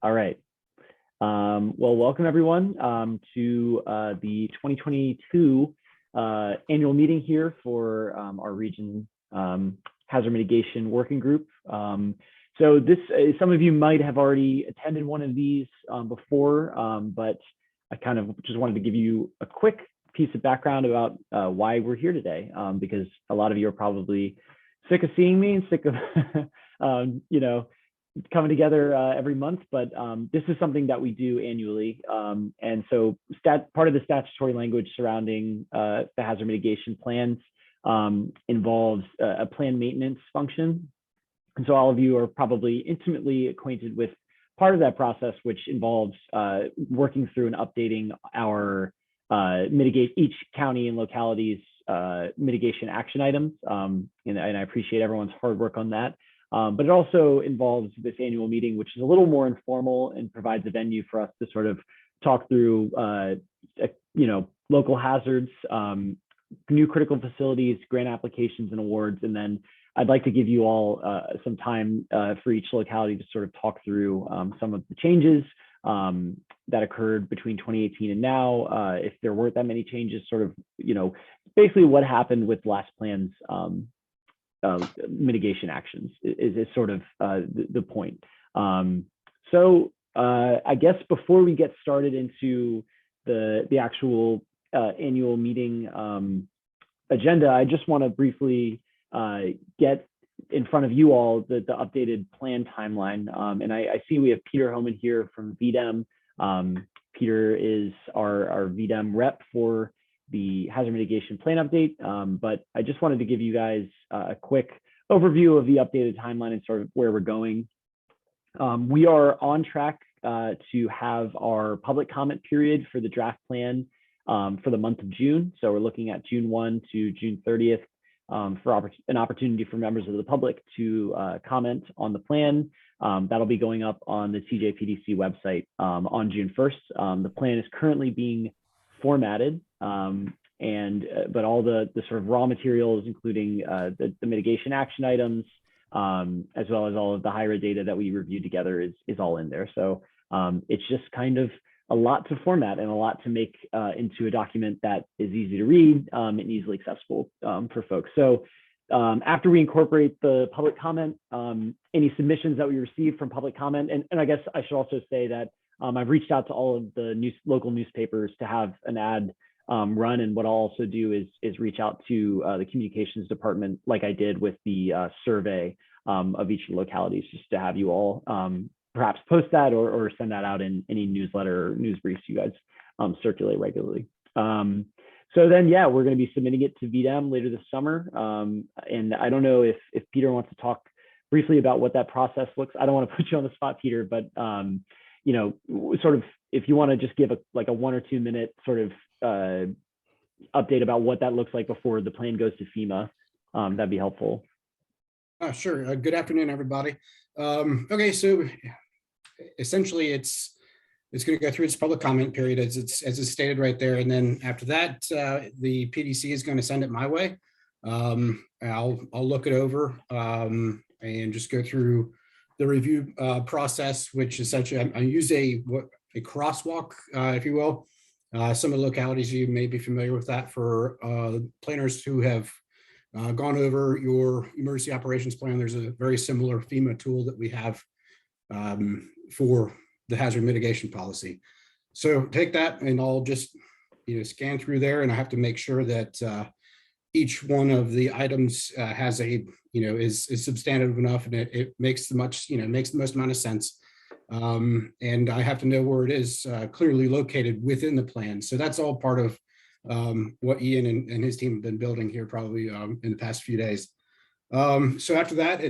All right. Well, welcome everyone to the 2022 annual meeting here for our region hazard mitigation working group. So this, some of you might have already attended one of these before, but I kind of just wanted to give you a quick piece of background about why we're here today, because a lot of you are probably sick of seeing me and sick of, coming together every month, but this is something that we do annually. And so part of the statutory language surrounding the hazard mitigation plans involves a plan maintenance function. And so all of you are probably intimately acquainted with part of that process, which involves working through and updating our each county and locality's mitigation action items. And I appreciate everyone's hard work on that. But it also involves this annual meeting, which is a little more informal and provides a venue for us to sort of talk through, local hazards, new critical facilities, grant applications and awards. And then I'd like to give you all some time for each locality to sort of talk through some of the changes that occurred between 2018 and now. If there weren't that many changes, sort of, basically what happened with last plan's mitigation actions is sort of the point. So I guess before we get started into the actual annual meeting agenda, I just want to briefly get in front of you all the updated plan timeline. And I see we have Peter Homan here from VDEM. Peter is our VDEM rep for the hazard mitigation plan update. But I just wanted to give you guys a quick overview of the updated timeline and sort of where we're going. We are on track to have our public comment period for the draft plan for the month of June. So we're looking at June 1 to June 30th for an opportunity for members of the public to comment on the plan. That'll be going up on the TJPDC website on June 1st. The plan is currently being formatted, but all the sort of raw materials, including the mitigation action items, as well as all of the HIRA data that we reviewed together is all in there. So it's just kind of a lot to format and a lot to make into a document that is easy to read and easily accessible for folks. So after we incorporate the public comment, any submissions that we receive from public comment, and I guess I should also say that I've reached out to all of the local newspapers to have an ad run, and what I'll also do is reach out to the communications department, like I did with the survey of each of the localities, just to have you all perhaps post that or send that out in any newsletter or news briefs you guys circulate regularly. So then, yeah, we're going to be submitting it to VDEM later this summer. And I don't know if Peter wants to talk briefly about what that process looks. I don't want to put you on the spot, Peter, but sort of if you want to just give a 1 or 2 minute sort of update about what that looks like before the plan goes to FEMA, that'd be helpful. Sure. Good afternoon, everybody. Okay, so essentially it's going to go through its public comment period as it's stated right there, and then after that, the PDC is going to send it my way. I'll look it over and just go through the review process, which essentially I use a crosswalk, if you will. Some of the localities you may be familiar with that for planners who have gone over your emergency operations plan. There's a very similar FEMA tool that we have for the hazard mitigation policy. So take that and I'll just scan through there, and I have to make sure that each one of the items has a is substantive enough, and it makes the most amount of sense. And I have to know where it is clearly located within the plan. So that's all part of what Ian and his team have been building here probably in the past few days. So after that,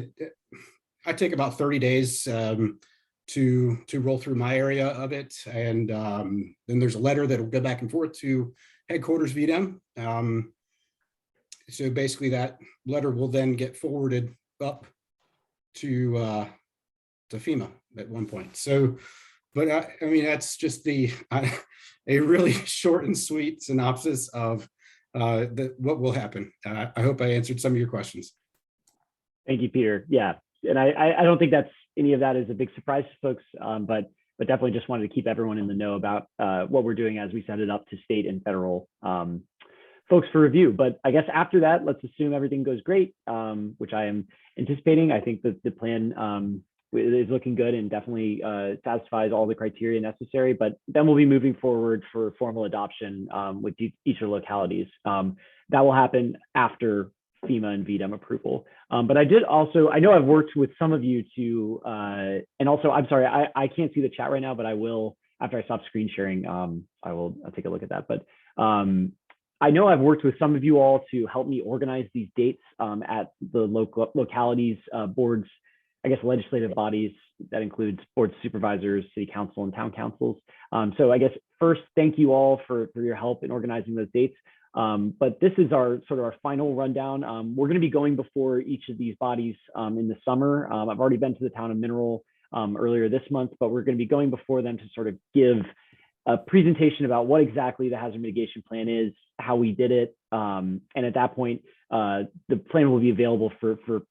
I take about 30 days to roll through my area of it. And then there's a letter that will go back and forth to headquarters VDEM. So basically that letter will then get forwarded up to FEMA at one point. So, but I mean, that's just a really short and sweet synopsis of what will happen. I hope I answered some of your questions. Thank you, Peter. Yeah, and I don't think any of that is a big surprise to folks, but but definitely just wanted to keep everyone in the know about what we're doing as we send it up to state and federal folks for review. But I guess after that, let's assume everything goes great, which I am anticipating. I think that the plan is looking good and definitely satisfies all the criteria necessary. But then we'll be moving forward for formal adoption with each of the localities. That will happen after FEMA and VDEM approval. But I know I've worked with some of you to, and also, I'm sorry, I can't see the chat right now, but I will, after I stop screen sharing, I'll take a look at that. But I know I've worked with some of you all to help me organize these dates at the localities, boards, I guess, legislative bodies. That includes board of supervisors, city council, and town councils. So I guess first, thank you all for your help in organizing those dates. But this is our final rundown. We're going to be going before each of these bodies in the summer. I've already been to the town of Mineral earlier this month, but we're going to be going before them to sort of give a presentation about what exactly the hazard mitigation plan is, how we did it, and at that point, the plan will be available for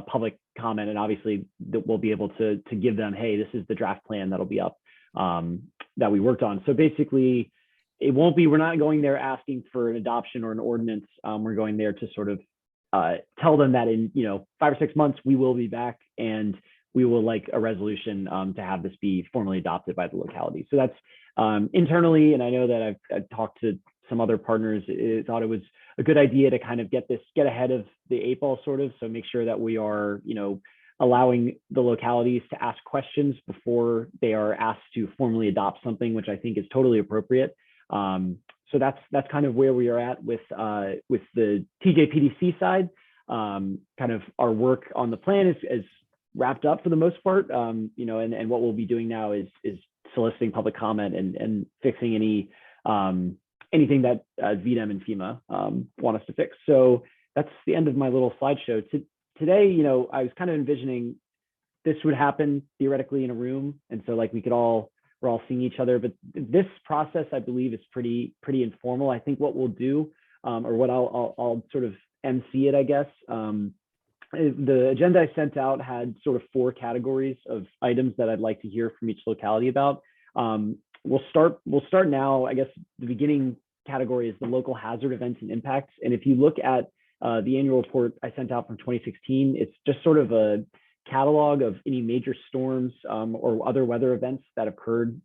public comment, and obviously we'll be able to give them, hey, this is the draft plan that'll be up that we worked on. So basically, we're not going there asking for an adoption or an ordinance. We're going there to sort of tell them that in 5 or 6 months we will be back and we will like a resolution to have this be formally adopted by the locality. So that's internally, and I know that I've talked to some other partners, thought it was a good idea to kind of get ahead of the 8 ball sort of, so make sure that we are allowing the localities to ask questions before they are asked to formally adopt something, which I think is totally appropriate. So that's kind of where we are at with the TJPDC side. Kind of our work on the plan is wrapped up for the most part, and what we'll be doing now is soliciting public comment and fixing anything that VDEM and FEMA want us to fix. So that's the end of my little slideshow. Today, I was kind of envisioning this would happen theoretically in a room, and so like we're all seeing each other. But this process, I believe, is pretty informal. I think what we'll do, or what I'll sort of MC it, I guess. The agenda I sent out had sort of 4 categories of items that I'd like to hear from each locality about. We'll start now. I guess the beginning category is the local hazard events and impacts. And if you look at the annual report I sent out from 2016, it's just sort of a catalog of any major storms or other weather events that occurred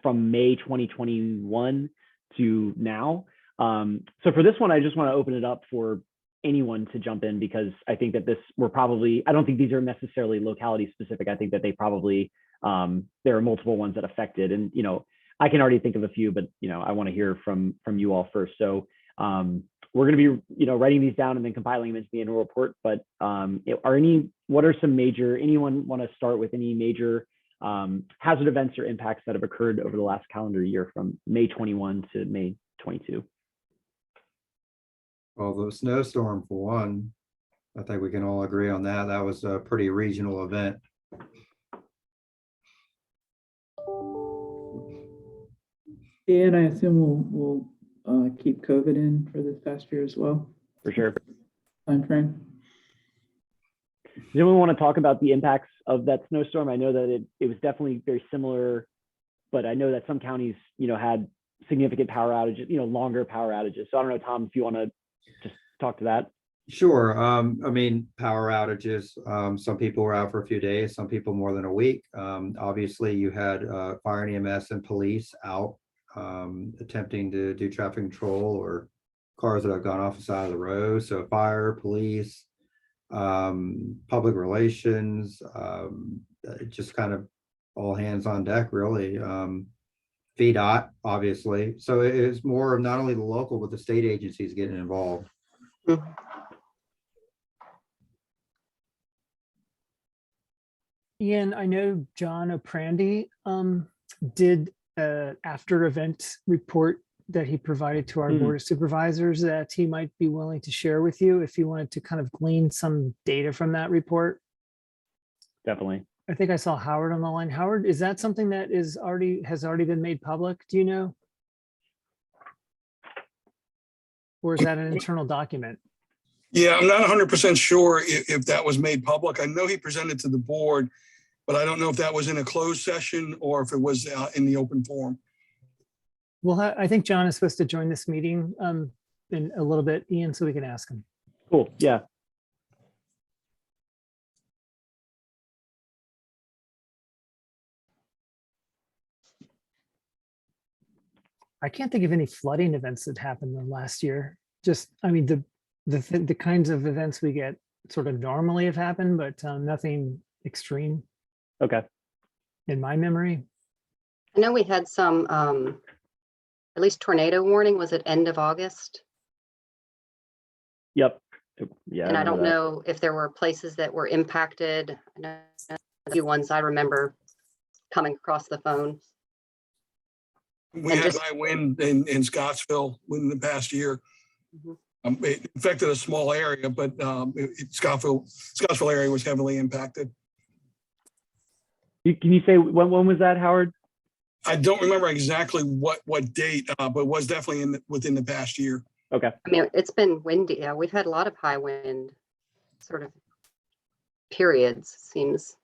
from May 2021 to now. So for this one, I just want to open it up for anyone to jump in, because I think that I don't think these are necessarily locality specific. I think that they probably, there are multiple ones that affected, and I can already think of a few, but I want to hear from you all first. So we're going to be writing these down and then compiling them into the annual report. But what are some major? Anyone want to start with any major hazard events or impacts that have occurred over the last calendar year from May 21 to May 22? Well, the snowstorm, for one, I think we can all agree on that. That was a pretty regional event. And I assume we'll keep COVID in for this past year as well. For sure. Time frame. Does anyone want to talk about the impacts of that snowstorm? I know that it was definitely very similar, but I know that some counties, had significant power outages, longer power outages. So I don't know, Tom, if you want to just talk to that. Sure. I mean, power outages, some people were out for a few days, some people more than a week. Obviously, you had fire and EMS and police out attempting to do traffic control, or cars that have gone off the side of the road. So fire, police, public relations, just kind of all hands on deck, really. VDOT, obviously. So it is more of not only the local, but the state agencies getting involved. Ian, I know John O'Prandy did an after event report that he provided to our board of supervisors that he might be willing to share with you if you wanted to kind of glean some data from that report. Definitely. I think I saw Howard on the line. Howard, is that something that has already been made public? Do you know? Or is that an internal document? Yeah, I'm not 100% sure if that was made public. I know he presented to the board, but I don't know if that was in a closed session or if it was in the open forum. Well, I think John is supposed to join this meeting in a little bit, Ian, so we can ask him. Cool. Yeah. I can't think of any flooding events that happened in the last year. Just, I mean, the kinds of events we get sort of normally have happened, but nothing extreme Okay. in my memory. I know we had some, at least tornado warning. Was it end of August? Yep. Yeah. And I remember don't that. know if there were places that were impacted. I know a few ones I remember coming across the phone. We And had just- high wind in Scottsville within the past year. Mhm. It affected a small area, but Scottsville area was heavily impacted. Can you say when was that, Howard? I don't remember exactly what date, but it was definitely within the past year. Okay. I mean, it's been windy. Yeah, we've had a lot of high wind sort of periods, seems.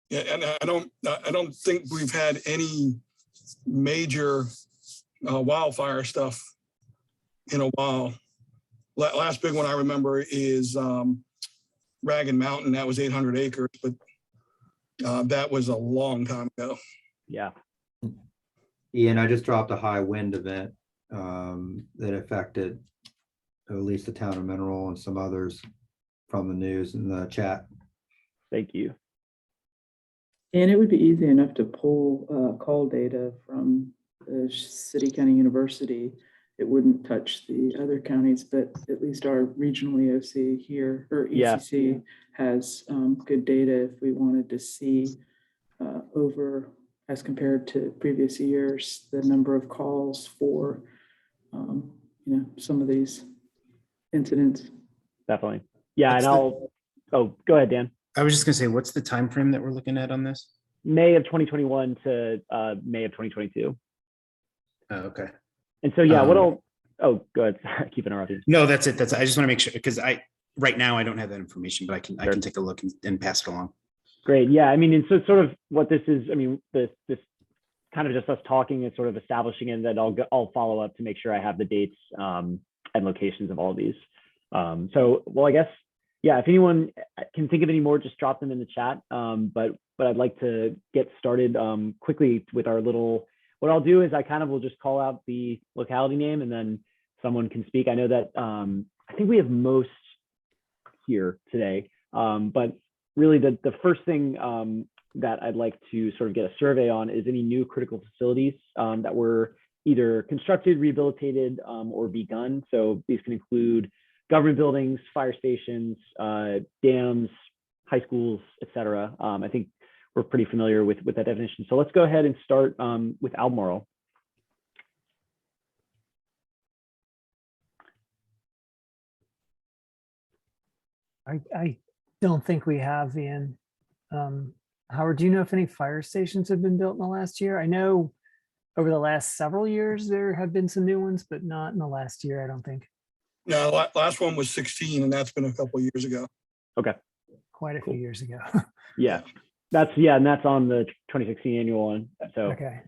Yeah, and I don't think we've had any major wildfire stuff in a while. Last big one I remember is Ragged Mountain. That was 800 acres, but that was a long time ago. Yeah. Ian, I just dropped a high wind event that affected at least the town of Mineral and some others from the news in the chat. Thank you. And it would be easy enough to pull call data from the city county university. It wouldn't touch the other counties, but at least our regional EOC here, or Yeah. ECC, has good data if we wanted to see over, as compared to previous years, the number of calls for some of these incidents. Definitely. Yeah. What's And the- go ahead, Dan. I was just gonna say, what's the time frame that we're looking at on this? May of 2021 to May of 2022. Oh, okay. And so, yeah, Um, oh, go ahead. Sorry, keep interrupting. No, that's it. I just want to make sure, because right now I don't have that information, but I Sure. can take a look and pass it along. Great. Yeah. I mean, and so sort of what this is, I mean, this kind of just us talking and sort of establishing it, that I'll follow up to make sure I have the dates and locations of all of these. So, well, I guess, yeah, if anyone can think of any more, just drop them in the chat. But I'd like to get started quickly with our little, what I'll do is I kind of will just call out the locality name and then someone can speak. I know that I think we have most here today, but really the first thing that I'd like to sort of get a survey on is any new critical facilities that were either constructed, rehabilitated, or begun. So these can include government buildings, fire stations, dams, high schools, et cetera. I think we're pretty familiar with that definition. So let's go ahead and start with Albemarle. I don't think we have, Ian. Howard, do you know if any fire stations have been built in the last year? I know over the last several years, there have been some new ones, but not in the last year, I don't think. Yeah, last one was 16, and that's been a couple of years ago. Okay. Quite a few years ago. Yeah. And that's on the 2016 annual one. So, Okay.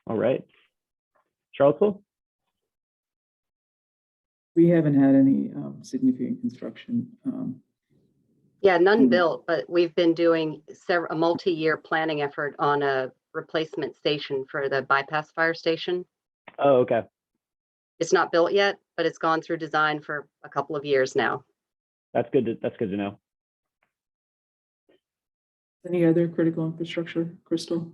all right. Charlottesville? We haven't had any significant construction. Yeah, none Mhm. built, but we've been doing a multi-year planning effort on a replacement station for the bypass fire station. Oh, okay. It's not built yet, but it's gone through design for a couple of years now. That's good to know. Any other critical infrastructure, Crystal?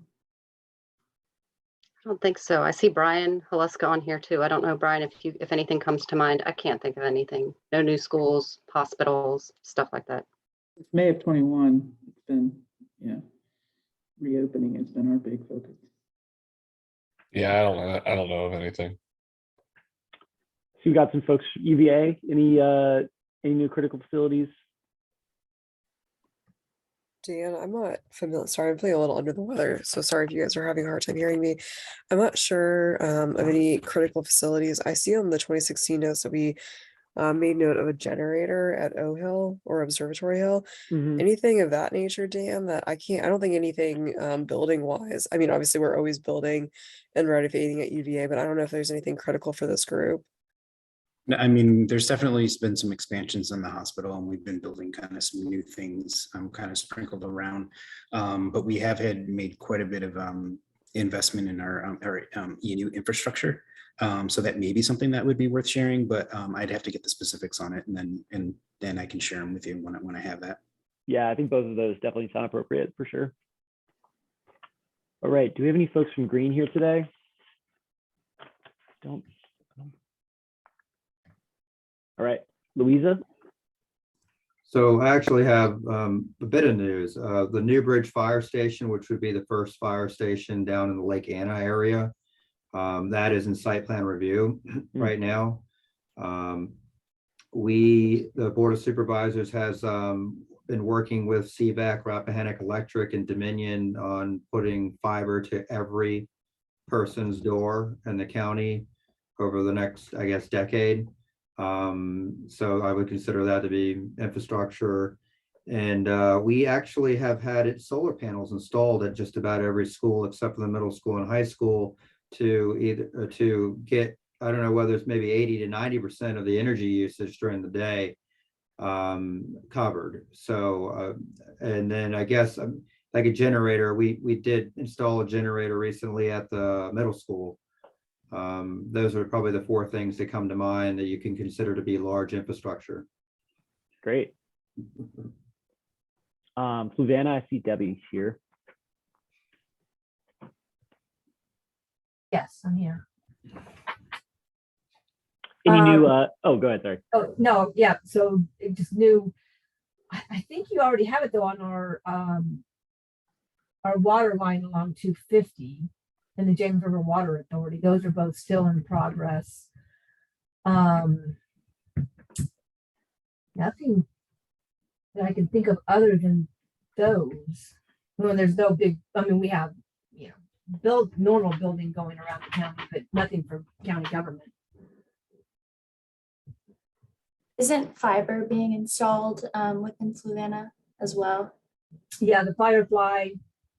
I don't think so. I see Brian Haluska on here too. I don't know, Brian, if anything comes to mind. I can't think of anything. No new schools, hospitals, stuff like that. It's May of 21. It's been, reopening has been our big focus. Yeah, I don't know of anything. So you got some folks, UVA, any new critical facilities? Dan, I'm not familiar. Sorry, I'm feeling a little under the weather. So sorry if you guys are having a hard time hearing me. I'm not sure of any critical facilities. I see on the 2016 notes that we made note of a generator at O Hill or Observatory Hill. Mhm. Anything of that nature, Dan, that I don't think anything building wise. I mean, obviously we're always building and renovating at UVA, but I don't know if there's anything critical for this group. No, I mean, there's definitely been some expansions in the hospital, and we've been building kind of some new things kind of sprinkled around. But we have had made quite a bit of investment in our ENU infrastructure. So that may be something that would be worth sharing, but I'd have to get the specifics on it, and then I can share them with you when I have that. Yeah, I think both of those definitely sound appropriate for sure. All right, do we have any folks from Green here today? Don't. All right, Louisa. So I actually have a bit of news. The Newbridge Fire Station, which would be the first fire station down in the Lake Anna area, that is in site plan review right now. The Board of Supervisors has been working with CVAC, Rappahannock Electric, and Dominion on putting fiber to every person's door in the county over the next, I guess, decade. So I would consider that to be infrastructure. And we actually have had solar panels installed at just about every school except for the middle school and high school to get, I don't know whether it's maybe 80 to 90% of the energy usage during the day covered. So and then I guess like a generator, we did install a generator recently at the middle school. Those are probably the four things that come to mind that you can consider to be large infrastructure. Great. Fluvanna, I see Debbie here. Yes, I'm here. Any new, oh, go ahead, sorry. Oh, no, yeah, so it just new, I think you already have it though on our water line along 250 and the James River Water Authority. Those are both still in progress. Nothing that I can think of other than those. When there's no big, I mean, we have, normal building going around the county, but nothing for county government. Isn't fiber being installed within Fluvanna as well? Yeah, the Firefly,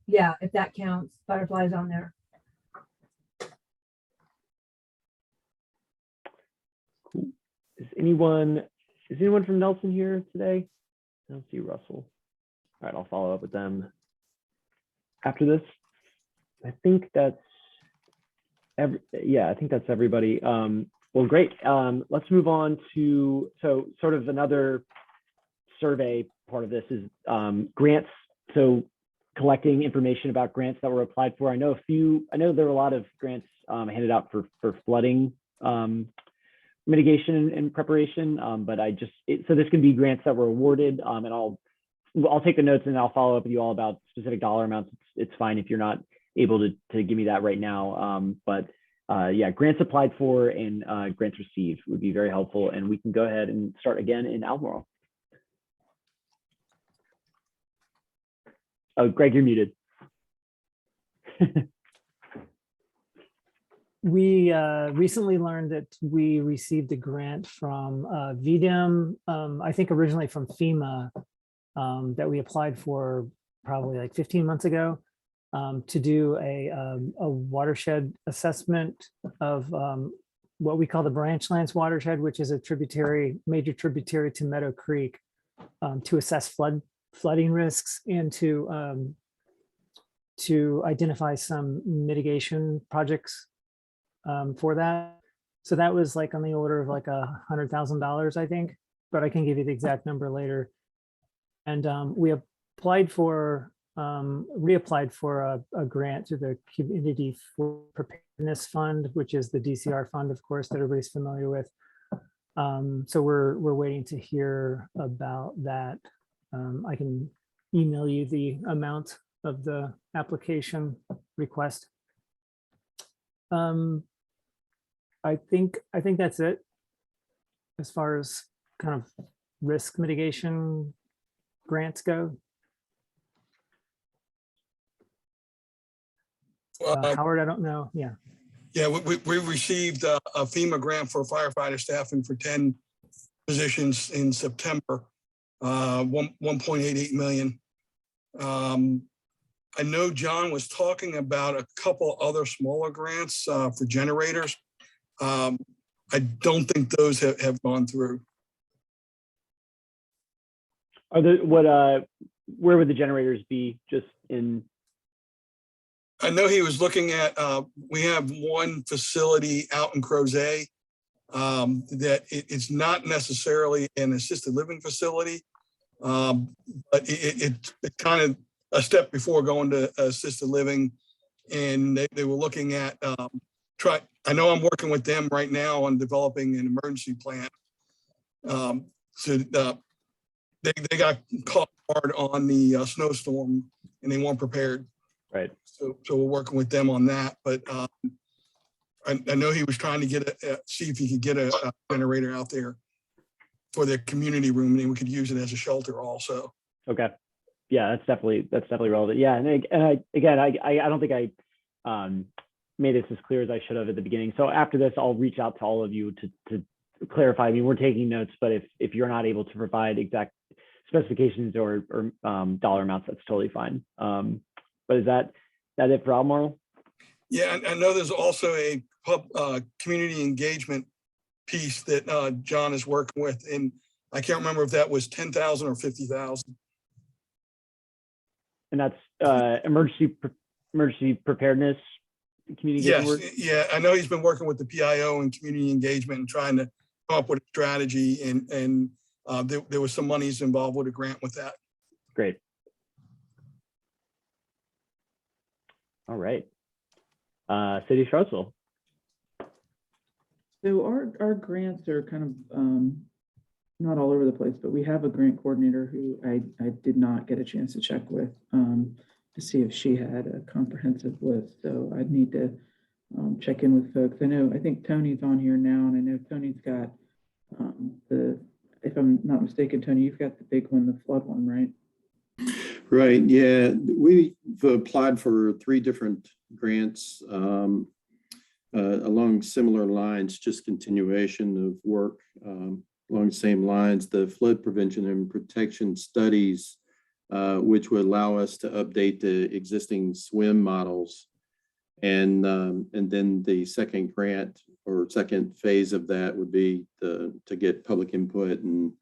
yeah, if that counts, Firefly's on there. Cool. Is anyone from Nelson here today? I don't see Russell. All right, I'll follow up with them after this. I think that's I think that's everybody. Well, great. Let's move on to, so sort of another survey part of this is grants. So collecting information about grants that were applied for. I know there were a lot of grants handed out for flooding mitigation and preparation, but so this can be grants that were awarded, and I'll take the notes and I'll follow up with you all about specific dollar amounts. It's fine if you're not able to give me that right now, but yeah, grants applied for and grants received would be very helpful, and we can go ahead and start again in Albemarle. Oh, Greg, you're muted. We recently learned that we received a grant from VDEM, I think originally from FEMA, that we applied for probably like 15 months ago, to do a watershed assessment of what we call the Branchlands watershed, which is a major tributary to Meadow Creek, to assess flooding risks and to identify some mitigation projects for that. So that was like on the order of like $100,000, I think, but I can give you the exact number later. And we reapplied for a grant through the Community for Preparedness Fund, which is the DCR fund, of course, that everybody's familiar with. So we're waiting to hear about that. I can email you the amount of the application request. I think that's it as far as kind of risk mitigation grants go. Howard, I don't know. Yeah. Yeah, we received a FEMA grant for firefighter staffing for 10 positions in September, 1.88 million. I know John was talking about a couple other smaller grants for generators. I don't think those have gone through. Are the where would the generators be? Just in? I know he was looking at, we have one facility out in Crozet that it's not necessarily an assisted living facility, but it's kind of a step before going to assisted living. And they were looking at, I know I'm working with them right now on developing an emergency plan. So they got caught hard on the snowstorm and they weren't prepared. Right. So we're working with them on that, but I know he was trying to see if he could get a generator out there for their community room, and we could use it as a shelter also. Okay. Yeah, that's definitely relevant. Yeah, and I don't think I made this as clear as I should have at the beginning. So after this, I'll reach out to all of you to clarify. I mean, we're taking notes, but if you're not able to provide exact specifications or dollar amounts, that's totally fine. But is that it for Albemarle? Yeah, I know there's also a community engagement piece that John is working with, and I can't remember if that was 10,000 or 50,000. And that's emergency preparedness community engagement work? Yeah, I know he's been working with the PIO and community engagement and trying to come up with a strategy, and there was some monies involved with a grant with that. Great. All right. City of Charlottesville. So our grants are kind of not all over the place, but we have a grant coordinator who I did not get a chance to check with to see if she had a comprehensive list. So I'd need to check in with folks. I think Tony's on here now, and I know Tony's got if I'm not mistaken, Tony, you've got the big one, the flood one, right? Right, yeah. We've applied for 3 different grants along similar lines, just continuation of work along the same lines. The flood prevention and protection studies, which would allow us to update the existing SWIM models. And then the second grant or second phase of that would be to get public input and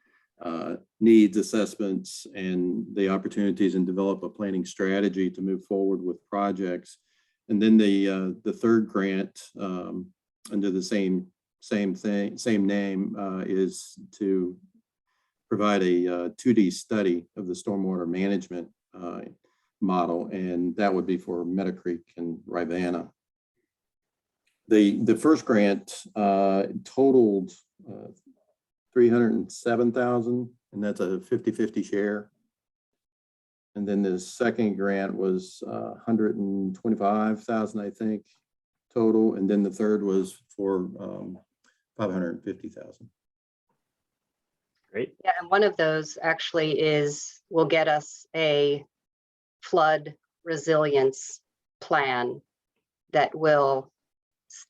needs assessments and the opportunities and develop a planning strategy to move forward with projects. And then the third grant under the same name is to provide a 2D study of the stormwater management model, and that would be for Meadow Creek and Rivanna. The first grant totaled 307,000, and that's a 50-50 share. And then the second grant was 125,000, I think, total. And then the third was for 550,000. Great. Yeah, and one of those actually will get us a flood resilience plan that will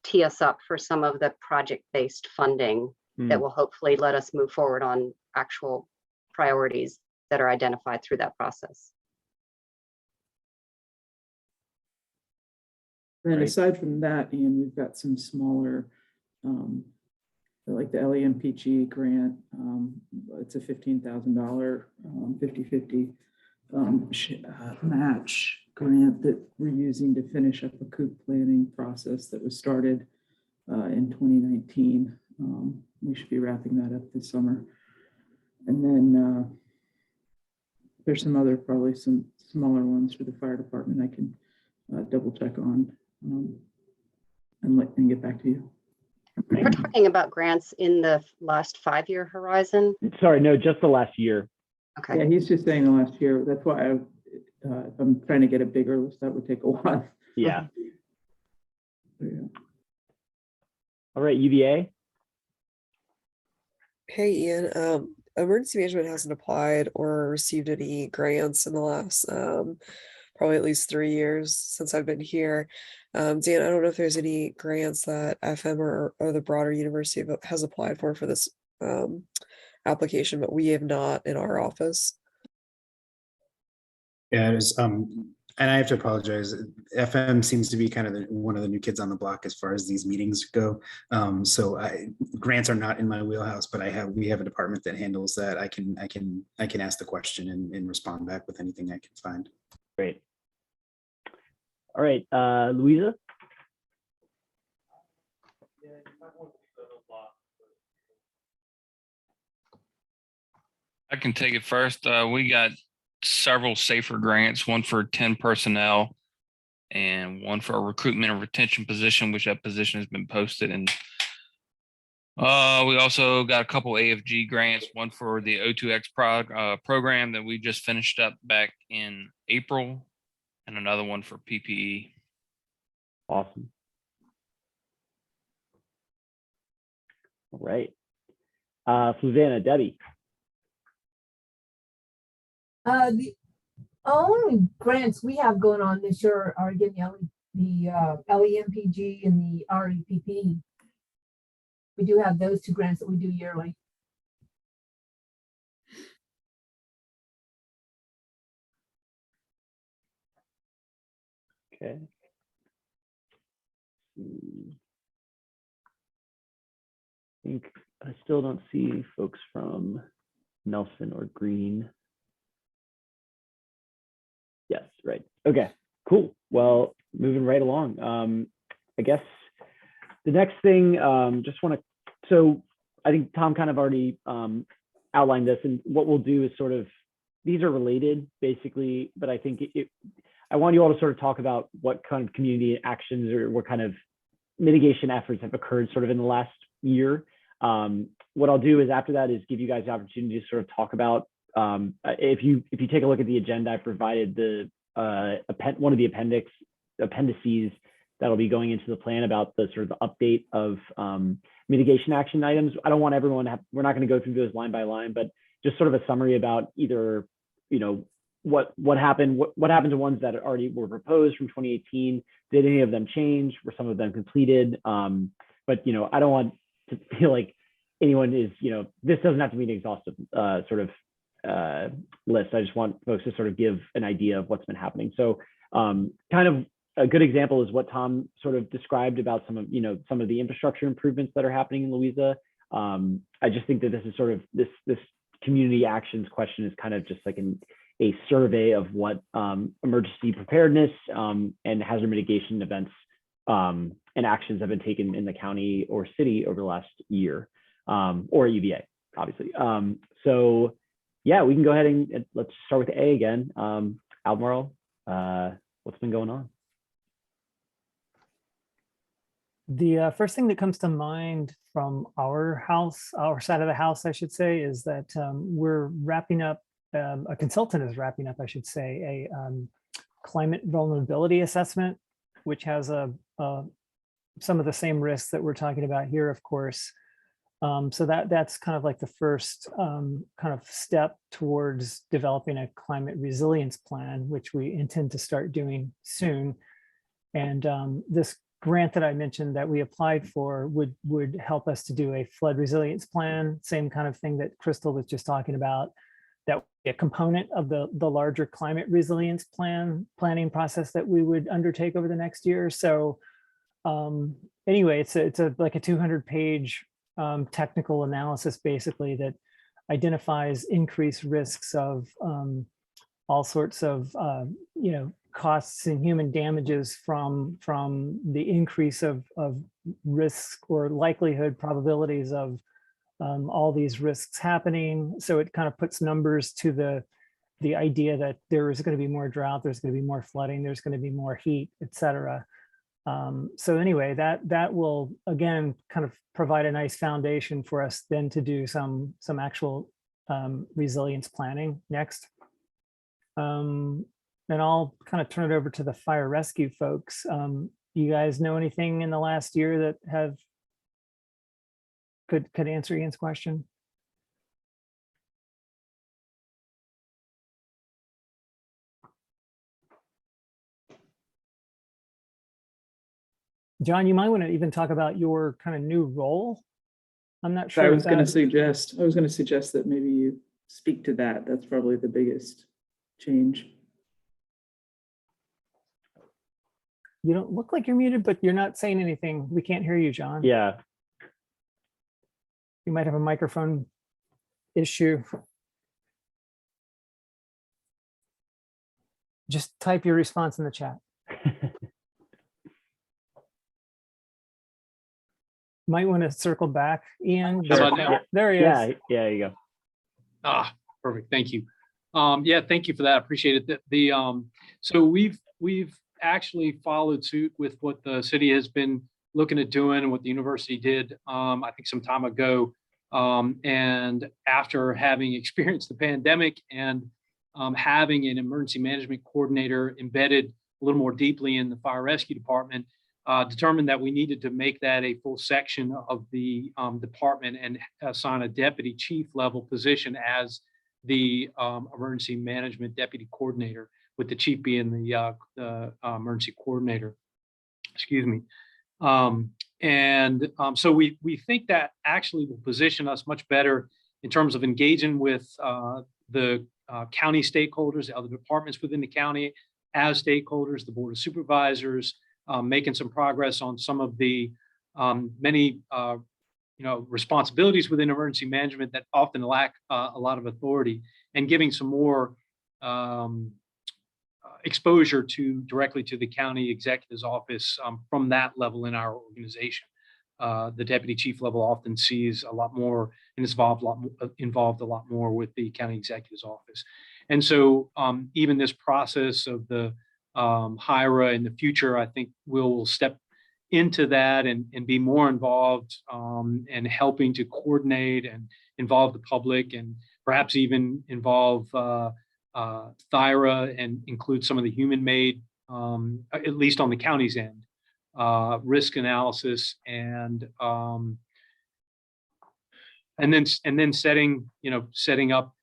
tee us up for some of the project-based funding that will hopefully let us move forward on actual priorities that are identified through that process. And aside from that, Ian, we've got some smaller, like the LEMPG grant. It's a $15,000 50-50 match grant that we're using to finish up a COOP planning process that was started in 2019. We should be wrapping that up this summer. And then there's some other, probably some smaller ones for the fire department I can double check on and get back to you. We're talking about grants in the last 5-year horizon. Sorry, no, just the last year. Okay. Yeah, he's just saying the last year. That's why if I'm trying to get a bigger list, that would take a while. Yeah. Yeah. All right, UVA. Hey, Ian, emergency management hasn't applied or received any grants in the last probably at least 3 years since I've been here. Dan, I don't know if there's any grants that FM or the broader university has applied for this application, but we have not in our office. Yeah, it is. And I have to apologize. FM seems to be kind of one of the new kids on the block as far as these meetings go. So grants are not in my wheelhouse, but we have a department that handles that. I can ask the question and respond back with anything I can find. Great. All right, Louisa. I can take it first. We got several SAFER grants, one for 10 personnel and one for a recruitment and retention position, which that position has been posted. And we also got a couple AFG grants, one for the O2X program that we just finished up back in April, and another one for PPE. Awesome. All right. Susanna, Debbie. The only grants we have going on this year are again the LEMPG and the REPP. We do have those two grants that we do yearly. Okay. I think I still don't see folks from Nelson or Green. Yes, right. Okay, cool. Well, moving right along. I guess the next thing, just want to, so I think Tom kind of already outlined this, and what we'll do is sort of, these are related basically, but I think I want you all to sort of talk about what kind of community actions or what kind of mitigation efforts have occurred sort of in the last year. What I'll do is after that is give you guys the opportunity to sort of talk about, if you take a look at the agenda, I provided the one of the appendices that'll be going into the plan about the sort of update of mitigation action items. I don't want everyone to have, we're not going to go through those line by line, but just sort of a summary about either, you know, what happened to ones that already were proposed from 2018. Did any of them change? Were some of them completed? But, you know, I don't want to feel like anyone is, you know, this doesn't have to be an exhaustive sort of list. I just want folks to sort of give an idea of what's been happening. So kind of a good example is what Tom sort of described about some of the infrastructure improvements that are happening in Louisa. I just think that this is sort of this community actions question is kind of just like a survey of what emergency preparedness and hazard mitigation events and actions have been taken in the county or city over the last year, or UVA, obviously. So yeah, we can go ahead and let's start with A again. Albemarle, what's been going on? The first thing that comes to mind from our side of the house, I should say, is that we're wrapping up, a consultant is wrapping up, I should say, a climate vulnerability assessment, which has some of the same risks that we're talking about here, of course. So that's kind of like the first kind of step towards developing a climate resilience plan, which we intend to start doing soon. And this grant that I mentioned that we applied for would help us to do a flood resilience plan, same kind of thing that Crystal was just talking about, that would be a component of the larger climate resilience planning process that we would undertake over the next year. So anyway, it's like a 200-page technical analysis basically that identifies increased risks of all sorts of costs and human damages from the increase of risk or likelihood probabilities of all these risks happening. So it kind of puts numbers to the idea that there is going to be more drought, there's going to be more flooding, there's going to be more heat, etc. So anyway, that will again kind of provide a nice foundation for us then to do some actual resilience planning next. And I'll kind of turn it over to the fire rescue folks. You guys know anything in the last year that could answer Ian's question? John, you might want to even talk about your kind of new role I'm not So I sure. was going to suggest that maybe you speak to that. That's probably the biggest change. You don't look like you're muted, but you're not saying anything. We can't hear you, John. Yeah. You might have a microphone issue. Just type your response in the chat. Might want to circle back, Ian. How about now? There he is. Yeah, there you go. Ah, perfect. Thank you. Yeah, thank you for that. I appreciate it. So we've actually followed suit with what the city has been looking at doing and what the university did, I think some time ago. And after having experienced the pandemic and having an emergency management coordinator embedded a little more deeply in the fire rescue department, determined that we needed to make that a full section of the department and assign a deputy chief level position as the emergency management deputy coordinator, with the chief being the emergency coordinator. Excuse me. So we think that actually will position us much better in terms of engaging with the county stakeholders, the other departments within the county as stakeholders, the board of supervisors, making some progress on some of the many responsibilities within emergency management that often lack a lot of authority, and giving some more exposure directly to the county executive's office from that level in our organization. The deputy chief level often sees a lot more and is involved a lot more with the county executive's office. And so even this process of the HIRA in the future, I think we'll step into that and be more involved and helping to coordinate and involve the public, and perhaps even involve THIRA and include some of the human-made, at least on the county's end, risk analysis and then setting up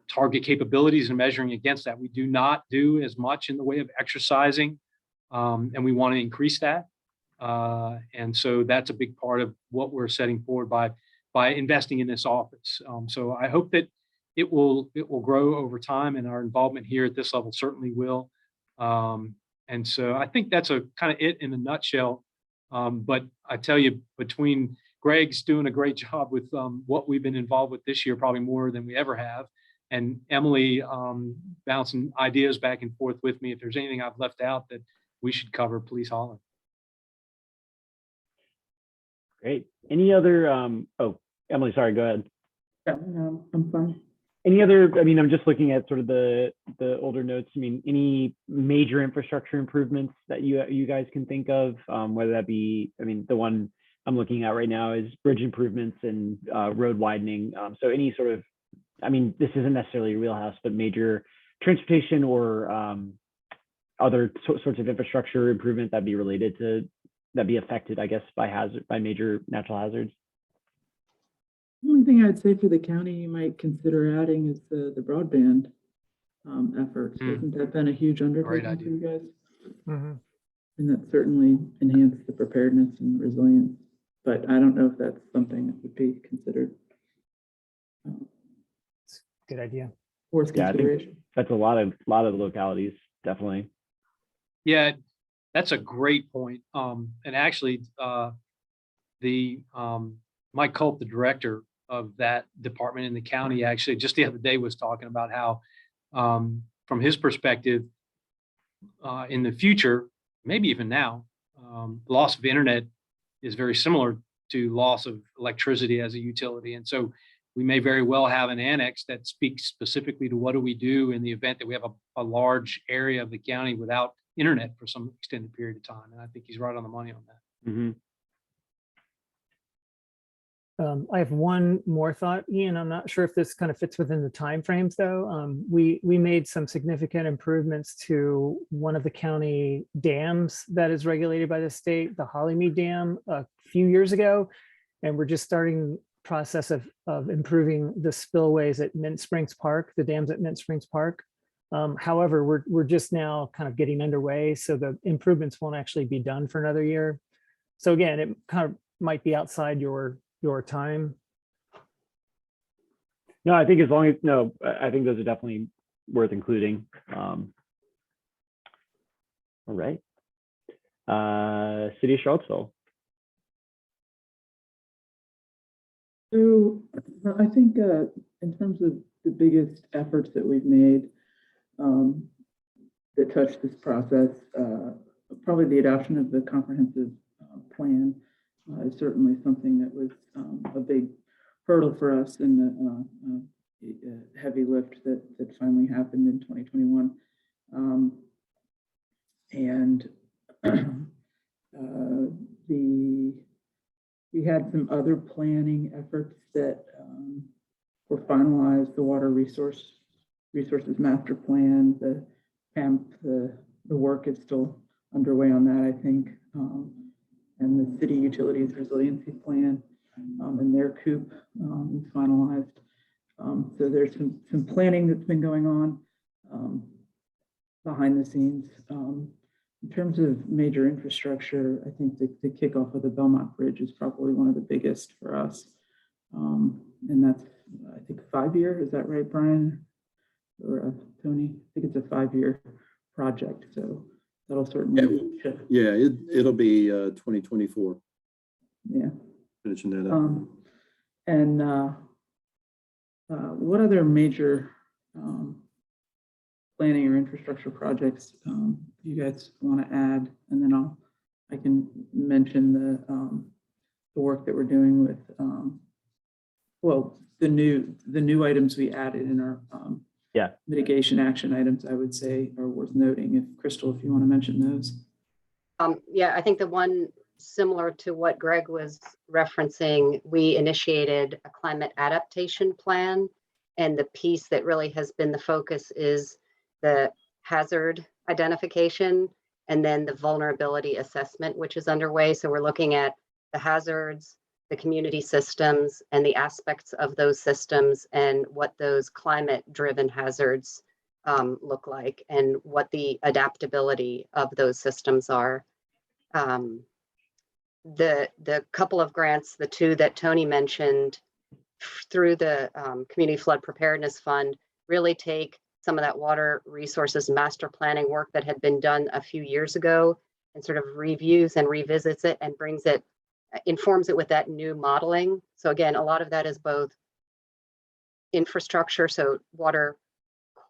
target capabilities and measuring against that. We do not do as much in the way of exercising, and we want to increase that. And so that's a big part of what we're setting forward by investing in this office. So I hope that it will grow over time, and our involvement here at this level certainly will. And so I think that's a kind of it in a nutshell. But I tell you, between Greg's doing a great job with what we've been involved with this year, probably more than we ever have, and Emily bouncing ideas back and forth with me. If there's anything I've left out that we should cover, please holler. Great. Any other, oh, Emily, sorry, go ahead. No, I'm fine. Any other, I mean, I'm just looking at sort of the older notes. I mean, any major infrastructure improvements that you guys can think of, whether that be, I mean, the one I'm looking at right now is bridge improvements and road widening. So any sort of, I mean, this isn't necessarily a wheelhouse, but major transportation or other sorts of infrastructure improvement that'd be related to, that'd be affected, I guess, by major natural hazards. The only thing I'd say for the county you might consider adding is the broadband efforts. Hasn't that been a huge undertaking for you guys? Mm-hmm. And that certainly enhanced the preparedness and resilience. But I don't know if that's something that would be considered. Good idea. Worth consideration. That's a lot of localities, definitely. Yeah, that's a great point. And actually, Mike Culp, the director of that department in the county, actually just the other day was talking about how, from his perspective, in the future, maybe even now, loss of internet is very similar to loss of electricity as a utility. And so we may very well have an annex that speaks specifically to what do we do in the event that we have a large area of the county without internet for some extended period of time. And I think he's right on the money on that. Mm-hmm. I have one more thought, Ian. I'm not sure if this kind of fits within the timeframes, though. We made some significant improvements to one of the county dams that is regulated by the state, the Hollymead Dam, a few years ago, and we're just starting process of improving the spillways at Mint Springs Park, the dams at Mint Springs Park. However, we're just now kind of getting underway, so the improvements won't actually be done for another year. So again, it kind of might be outside your your time? No, I think as long as, no, I think those are definitely worth including. All right. City of Charlottesville. So I think in terms of the biggest efforts that we've made that touch this process, probably the adoption of the comprehensive plan is certainly something that was a big hurdle for us and a heavy lift that finally happened in 2021. We had some other planning efforts that were finalized, the water resources master plan, the PAMP, the work is still underway on that, I think, and the city utilities resiliency plan and their COOP is finalized. So there's some planning that's been going on behind the scenes. In terms of major infrastructure, I think the kickoff of the Belmont Bridge is probably one of the biggest for us. And that's, I think, 5 year, is that right, Brian? Or Tony? I think it's a 5-year project, so that'll certainly. Yeah, it'll be 2024. Yeah. Finishing that up. And what other major planning or infrastructure projects you guys want to add? And then I can mention the work that we're doing with well, the new items we added in our mitigation action items, I would say, are worth noting. If Crystal, if you want to mention those. Yeah, I think the one similar to what Greg was referencing, we initiated a climate adaptation plan, and the piece that really has been the focus is the hazard identification and then the vulnerability assessment, which is underway. So we're looking at the hazards, the community systems, and the aspects of those systems and what those climate-driven hazards look like and what the adaptability of those systems are. The couple of grants, the two that Tony mentioned through the Community Flood Preparedness Fund, really take some of that water resources master planning work that had been done a few years ago and sort of reviews and revisits it and brings it, informs it with that new modeling. So again, a lot of that is both infrastructure, so water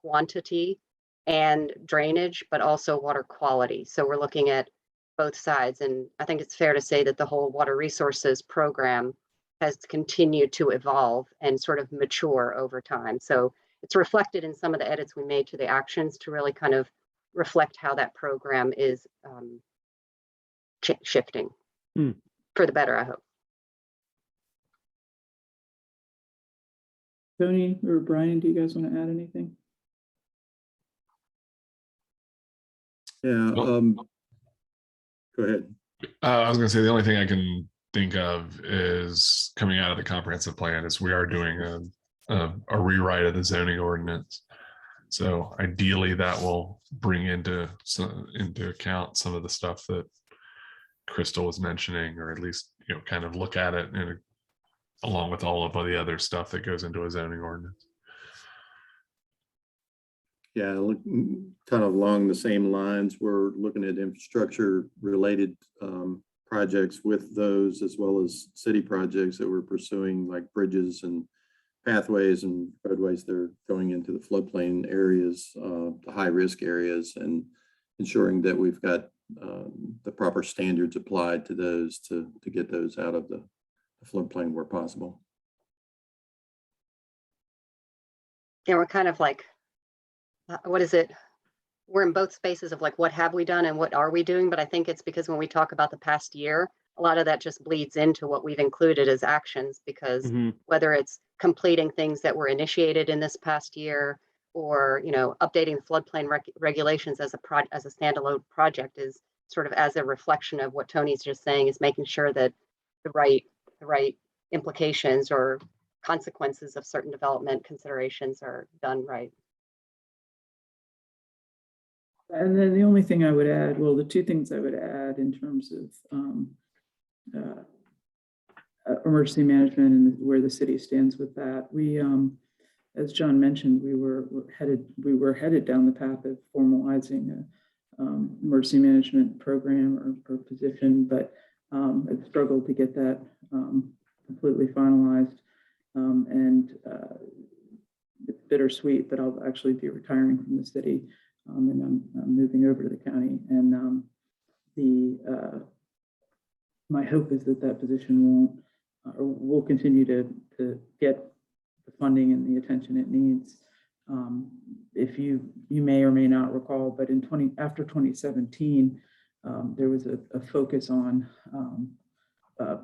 quantity and drainage, but also water quality. So we're looking at both sides. And I think it's fair to say that the whole water resources program has continued to evolve and sort of mature over time. So it's reflected in some of the edits we made to the actions to really kind of reflect how that program is shifting for the better, I hope. Tony or Brian, do you guys want to add anything? Yeah, go ahead. I was going to say the only thing I can think of is coming out of the comprehensive plan is we are doing a rewrite of the zoning ordinance. So ideally that will bring into account some of the stuff that Crystal was mentioning, or at least, kind of look at it along with all of the other stuff that goes into a zoning ordinance. Yeah, kind of along the same lines, we're looking at infrastructure related projects with those, as well as city projects that we're pursuing, like bridges and pathways and roadways that are going into the floodplain areas, the high risk areas, and ensuring that we've got the proper standards applied to those to get those out of the floodplain where possible. And we're kind of like, what is it? We're in both spaces of like, what have we done and what are we doing? But I think it's because when we talk about the past year, a lot of that just bleeds into what we've included as actions, because whether it's completing things that were initiated in this past year or, updating floodplain regulations as a standalone project is sort of as a reflection of what Tony's just saying, is making sure that the right implications or consequences of certain development considerations are done right. And then the only thing I would add, well, the two things I would add in terms of emergency management and where the city stands with that. We, as John mentioned, we were headed down the path of formalizing a emergency management program or position, but have struggled to get that completely finalized. And it's bittersweet, but I'll actually be retiring from the city, and I'm moving over to the county. And my hope is that that position won't or will continue to get the funding and the attention it needs. If you may or may not recall, but after 2017, there was a focus on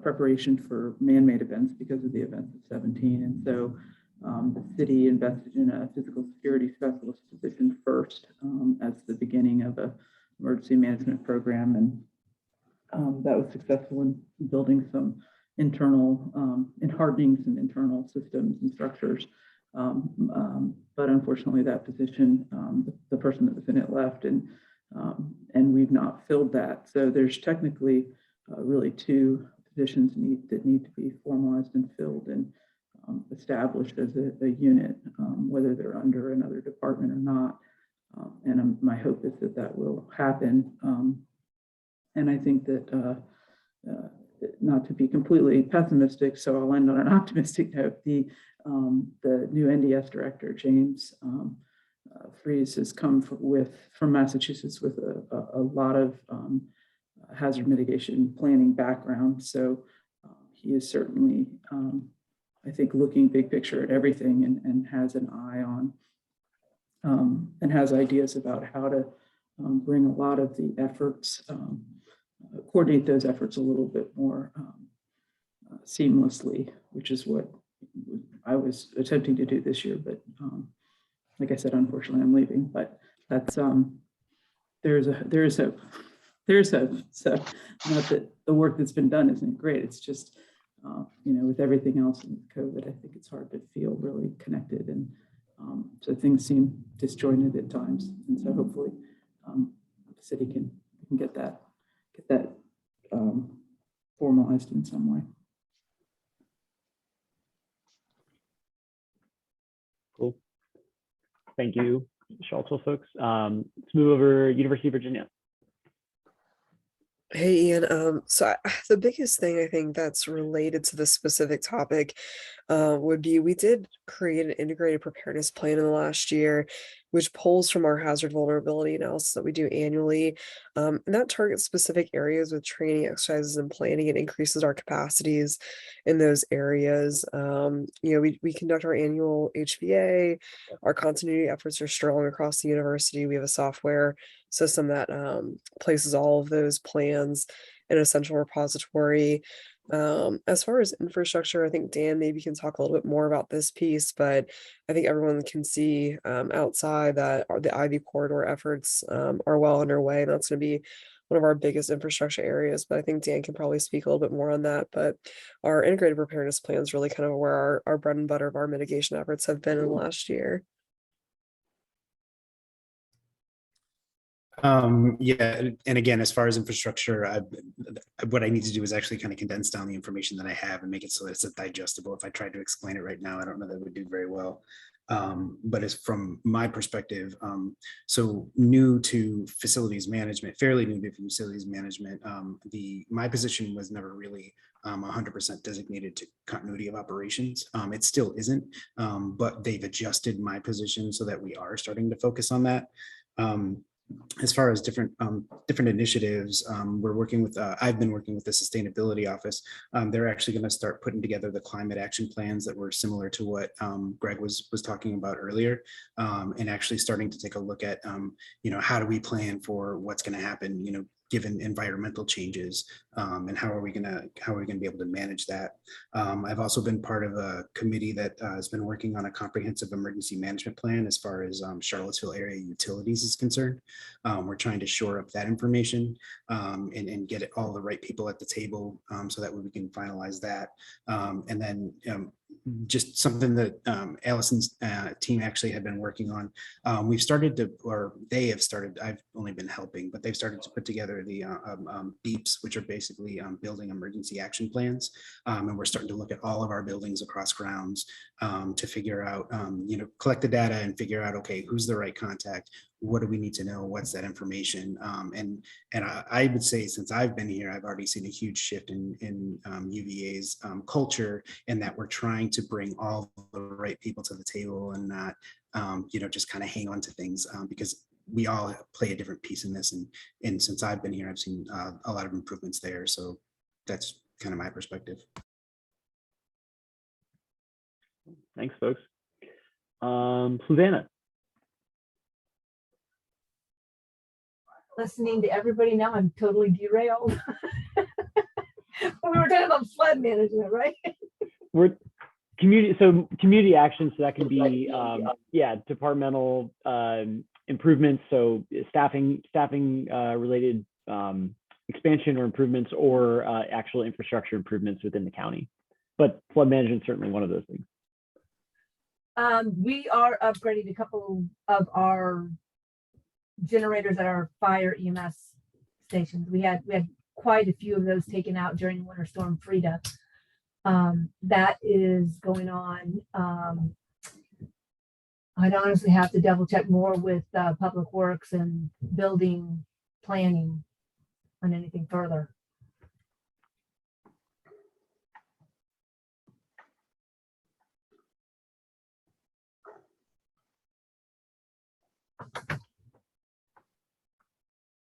preparation for man-made events because of the events of 17. And so the city invested in a physical security specialist position first as the beginning of a emergency management program. And that was successful in building some internal, in hardening some internal systems and structures. But unfortunately that position, the person that was in it left, and we've not filled that. So there's technically really two positions that need to be formalized and filled and established as a unit, whether they're under another department or not. And my hope is that that will happen. And I think that not to be completely pessimistic, so I'll end on an optimistic note. The new NDS director, James Fries, has come from Massachusetts with a lot of hazard mitigation planning background. So he is certainly, I think, looking big picture at everything and has an eye on and has ideas about how to bring a lot of the efforts, coordinate those efforts a little bit more seamlessly, which is what I was attempting to do this year. But like I said, unfortunately, I'm leaving. But that's there's hope. So not that the work that's been done isn't great. It's just with everything else in COVID, I think it's hard to feel really connected, and so things seem disjointed at times. And so hopefully, the city can get that formalized in some way. Cool. Thank you, Charlottesville folks. Let's move over University of Virginia. Hey, Ian. So the biggest thing I think that's related to this specific topic would be we did create an integrated preparedness plan in the last year, which pulls from our hazard vulnerability analysis that we do annually. And that targets specific areas with training, exercises, and planning, and increases our capacities in those areas. We conduct our annual HVA. Our continuity efforts are strong across the university. We have a software system that places all of those plans in a central repository. As far as infrastructure, I think Dan maybe can talk a little bit more about this piece, but I think everyone can see outside that the Ivy corridor efforts are well underway, and that's going to be one of our biggest infrastructure areas. But I think Dan can probably speak a little bit more on that. But our integrated preparedness plan is really kind of where our bread and butter of our mitigation efforts have been in the last year. Yeah, and again, as far as infrastructure, what I need to do is actually kind of condense down the information that I have and make it so that it's digestible. If I tried to explain it right now, I don't know that it would do very well. But as from my perspective, so new to facilities management, fairly new to facilities management, my position was never really 100% designated to continuity of operations. It still isn't, but they've adjusted my position so that we are starting to focus on that. As far as different initiatives, we're working with, I've been working with the sustainability office. They're actually going to start putting together the climate action plans that were similar to what Greg was talking about earlier, and actually starting to take a look at, how do we plan for what's going to happen, given environmental changes, and how are we going to be able to manage that. I've also been part of a committee that has been working on a comprehensive emergency management plan as far as Charlottesville area utilities is concerned. We're trying to shore up that information and get all the right people at the table so that we can finalize that. And then just something that Allison's team actually had been working on. We've started to, or they have started, I've only been helping, but they've started to put together the BEEPs, which are basically building emergency action plans. And we're starting to look at all of our buildings across grounds to figure out, collect the data and figure out, okay, who's the right contact? What do we need to know? What's that information? And I would say since I've been here, I've already seen a huge shift in UVA's culture, and that we're trying to bring all the right people to the table and not, just kind of hang on to things because we all play a different piece in this. And since I've been here, I've seen a lot of improvements there. So that's kind of my perspective. Thanks, folks. Susanna. Listening to everybody now, I'm totally derailed. We were talking about flood management, right? We're community action, so that can be departmental improvements, so staffing related expansion or improvements, or actual infrastructure improvements within the county. But flood management is certainly one of those things. We are upgrading a couple of our generators at our fire EMS stations. We had quite a few of those taken out during Winter Storm Frida. That is going on. I'd honestly have to double check more with Public Works and building planning on anything further.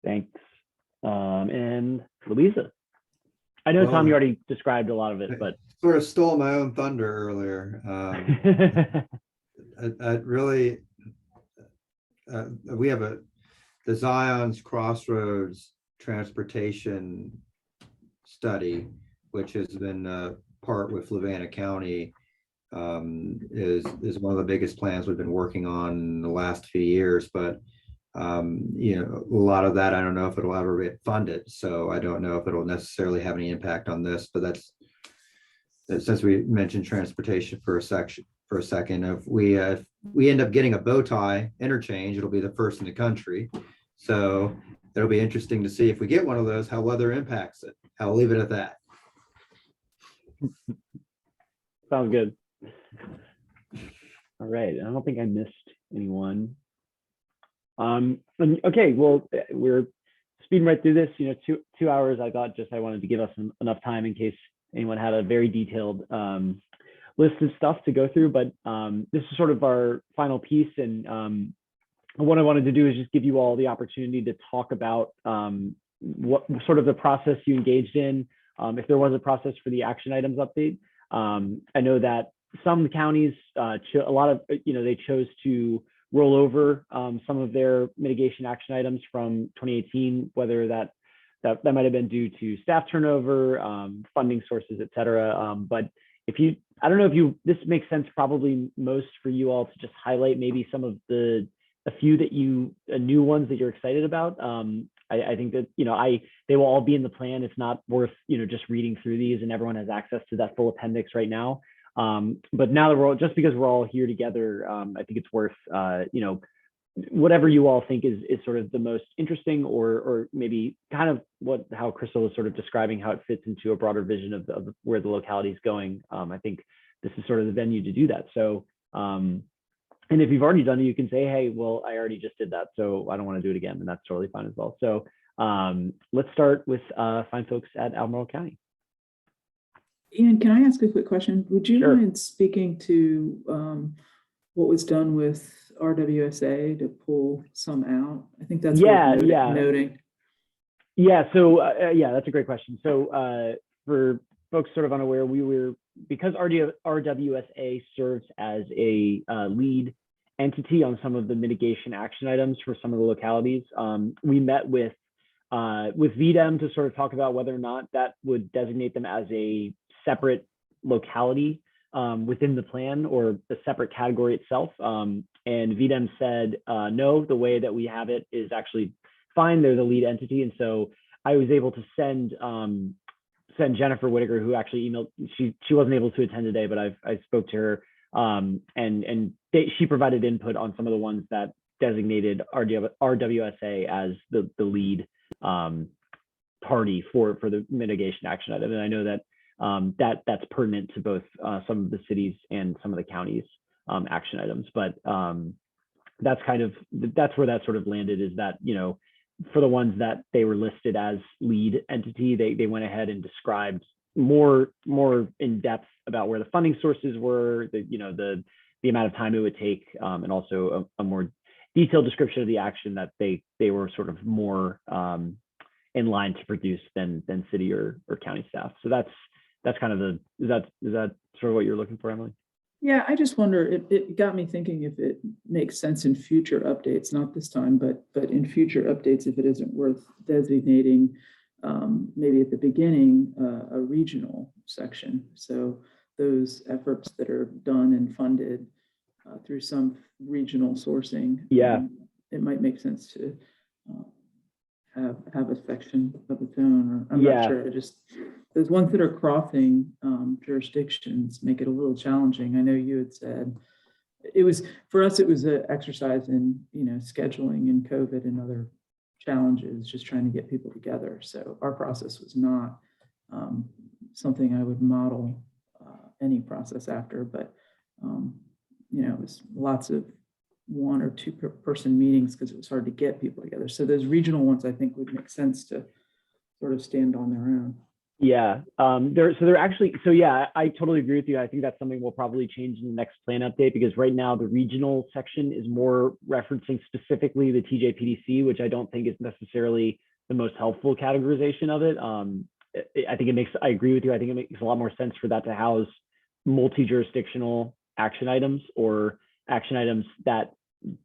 Thanks. And Louisa. I know, Tom, you already described a lot of it, but sort of stole my own thunder earlier. I really, we have the Zion's Crossroads transportation study, which has been part with Fluvanna County, is one of the biggest plans we've been working on in the last few years. But a lot of that, I don't know if it'll ever get funded, so I don't know if it'll necessarily have any impact on this. But that's since we mentioned transportation for a second, if we end up getting a bow tie interchange, it'll be the first in the country. So it'll be interesting to see if we get one of those, how weather impacts it. I'll leave it at that. Sounds good. All right, I don't think I missed anyone. Okay, well, we're speeding right through this. 2 hours. I thought I wanted to give us enough time in case anyone had a very detailed list of stuff to go through. But this is sort of our final piece, and what I wanted to do is just give you all the opportunity to talk about what sort of the process you engaged in, if there was a process for the action items update. I know that some counties, they chose to roll over some of their mitigation action items from 2018, whether that might have been due to staff turnover, funding sources, et cetera. But I don't know if this makes sense probably most for you all to just highlight maybe some of a few new ones that you're excited about. I think that, they will all be in the plan. It's not worth, just reading through these, and everyone has access to that full appendix right now. But now that just because we're all here together, I think it's worth, whatever you all think is sort of the most interesting, or maybe kind of how Crystal was sort of describing how it fits into a broader vision of where the locality is going. I think this is sort of the venue to do that. So, and if you've already done it, you can say, hey, well, I already just did that, so I don't want to do it again. And that's totally fine as well. So let's start with fine folks at Albemarle County. Ian, can I ask a quick question? Would you Sure. mind speaking to what was done with RWSA to pull some out? I think that's worth noting. Yeah, so that's a great question. So for folks sort of unaware, because RWSA serves as a lead entity on some of the mitigation action items for some of the localities, we met with VDEM to sort of talk about whether or not that would designate them as a separate locality within the plan, or a separate category itself. And VDEM said, no, the way that we have it is actually fine. They're the lead entity. And so I was able to send sent Jennifer Whitaker, who actually emailed. She wasn't able to attend today, but I spoke to her, and she provided input on some of the ones that designated RWSA as the lead party for the mitigation action item. And I know that that's pertinent to both some of the cities and some of the counties action items. But that's where that sort of landed, is that, you know, for the ones that they were listed as lead entity, they went ahead and described more in depth about where the funding sources were, the amount of time it would take, and also a more detailed description of the action that they were sort of more in line to produce than city or county staff. So that's kind of is that sort of what you're looking for, Emily? Yeah, I just wonder, it got me thinking if it makes sense in future updates, not this time, but in future updates, if it isn't worth designating maybe at the beginning a regional section. So those efforts that are done and funded through some regional sourcing, it might make sense to have a section of its own. Or I'm not sure. Those ones that are crossing jurisdictions make it a little challenging. I know you had said it was, for us, it was an exercise in, scheduling and COVID and other challenges, just trying to get people together. So our process was not something I would model any process after, but it was lots of 1 or 2 person meetings because it was hard to get people together. So those regional ones, I think, would make sense to sort of stand on their own. Yeah, they're actually, I totally agree with you. I think that's something we'll probably change in the next plan update, because right now the regional section is more referencing specifically the TJPDC, which I don't think is necessarily the most helpful categorization of it. I think I agree with you. I think it makes a lot more sense for that to house multi-jurisdictional action items, or action items that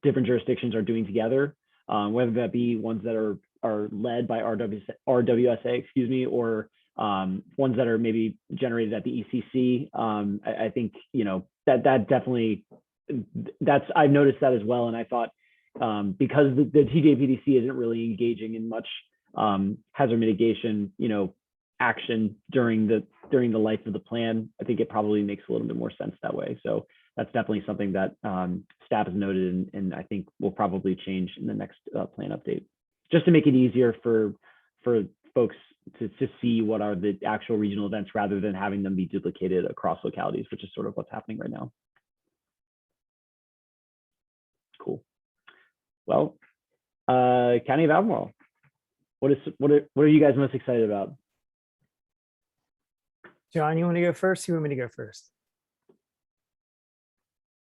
different jurisdictions are doing together, whether that be ones that are led by RWSA, or ones that are maybe generated at the ECC. I think, that definitely, I've noticed that as well. And I thought, because the TJPDC isn't really engaging in much hazard mitigation, action during the life of the plan, I think it probably makes a little bit more sense that way. So that's definitely something that staff has noted, and I think will probably change in the next plan update, just to make it easier for folks to see what are the actual regional events, rather than having them be duplicated across localities, which is sort of what's happening right now. Cool. Well, County of Albemarle, what are you guys most excited about? John, you want to go first? You want me to go first?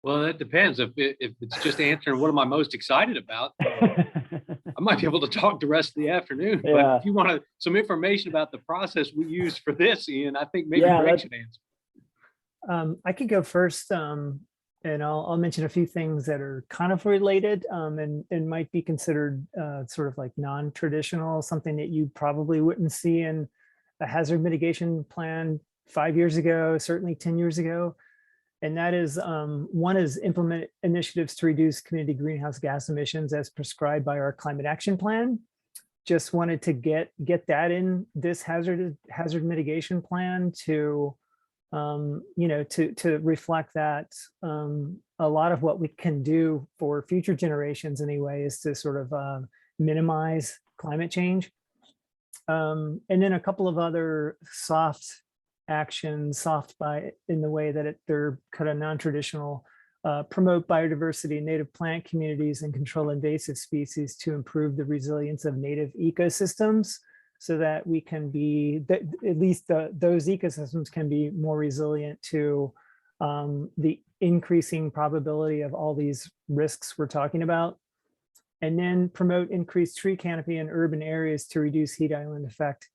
Well, that depends. If it's just answering what am I most excited about, I might be able to talk the rest of the afternoon. But if you want some information about the process we used for this, Ian, I think maybe Greg should answer. I could go first, and I'll mention a few things that are kind of related, and might be considered sort of like non-traditional, something that you probably wouldn't see in a hazard mitigation plan 5 years ago, certainly 10 years ago. And that is, one is implement initiatives to reduce community greenhouse gas emissions as prescribed by our climate action plan. Just wanted to get that in this hazard mitigation plan to, to reflect that a lot of what we can do for future generations anyway is to sort of minimize climate change. And then a couple of other soft actions, in the way that they're kind of non-traditional, promote biodiversity in native plant communities and control invasive species to improve the resilience of native ecosystems, so that we can be, at least those ecosystems can be more resilient to the increasing probability of all these risks we're talking about. And then promote increased tree canopy in urban areas to reduce heat island effect.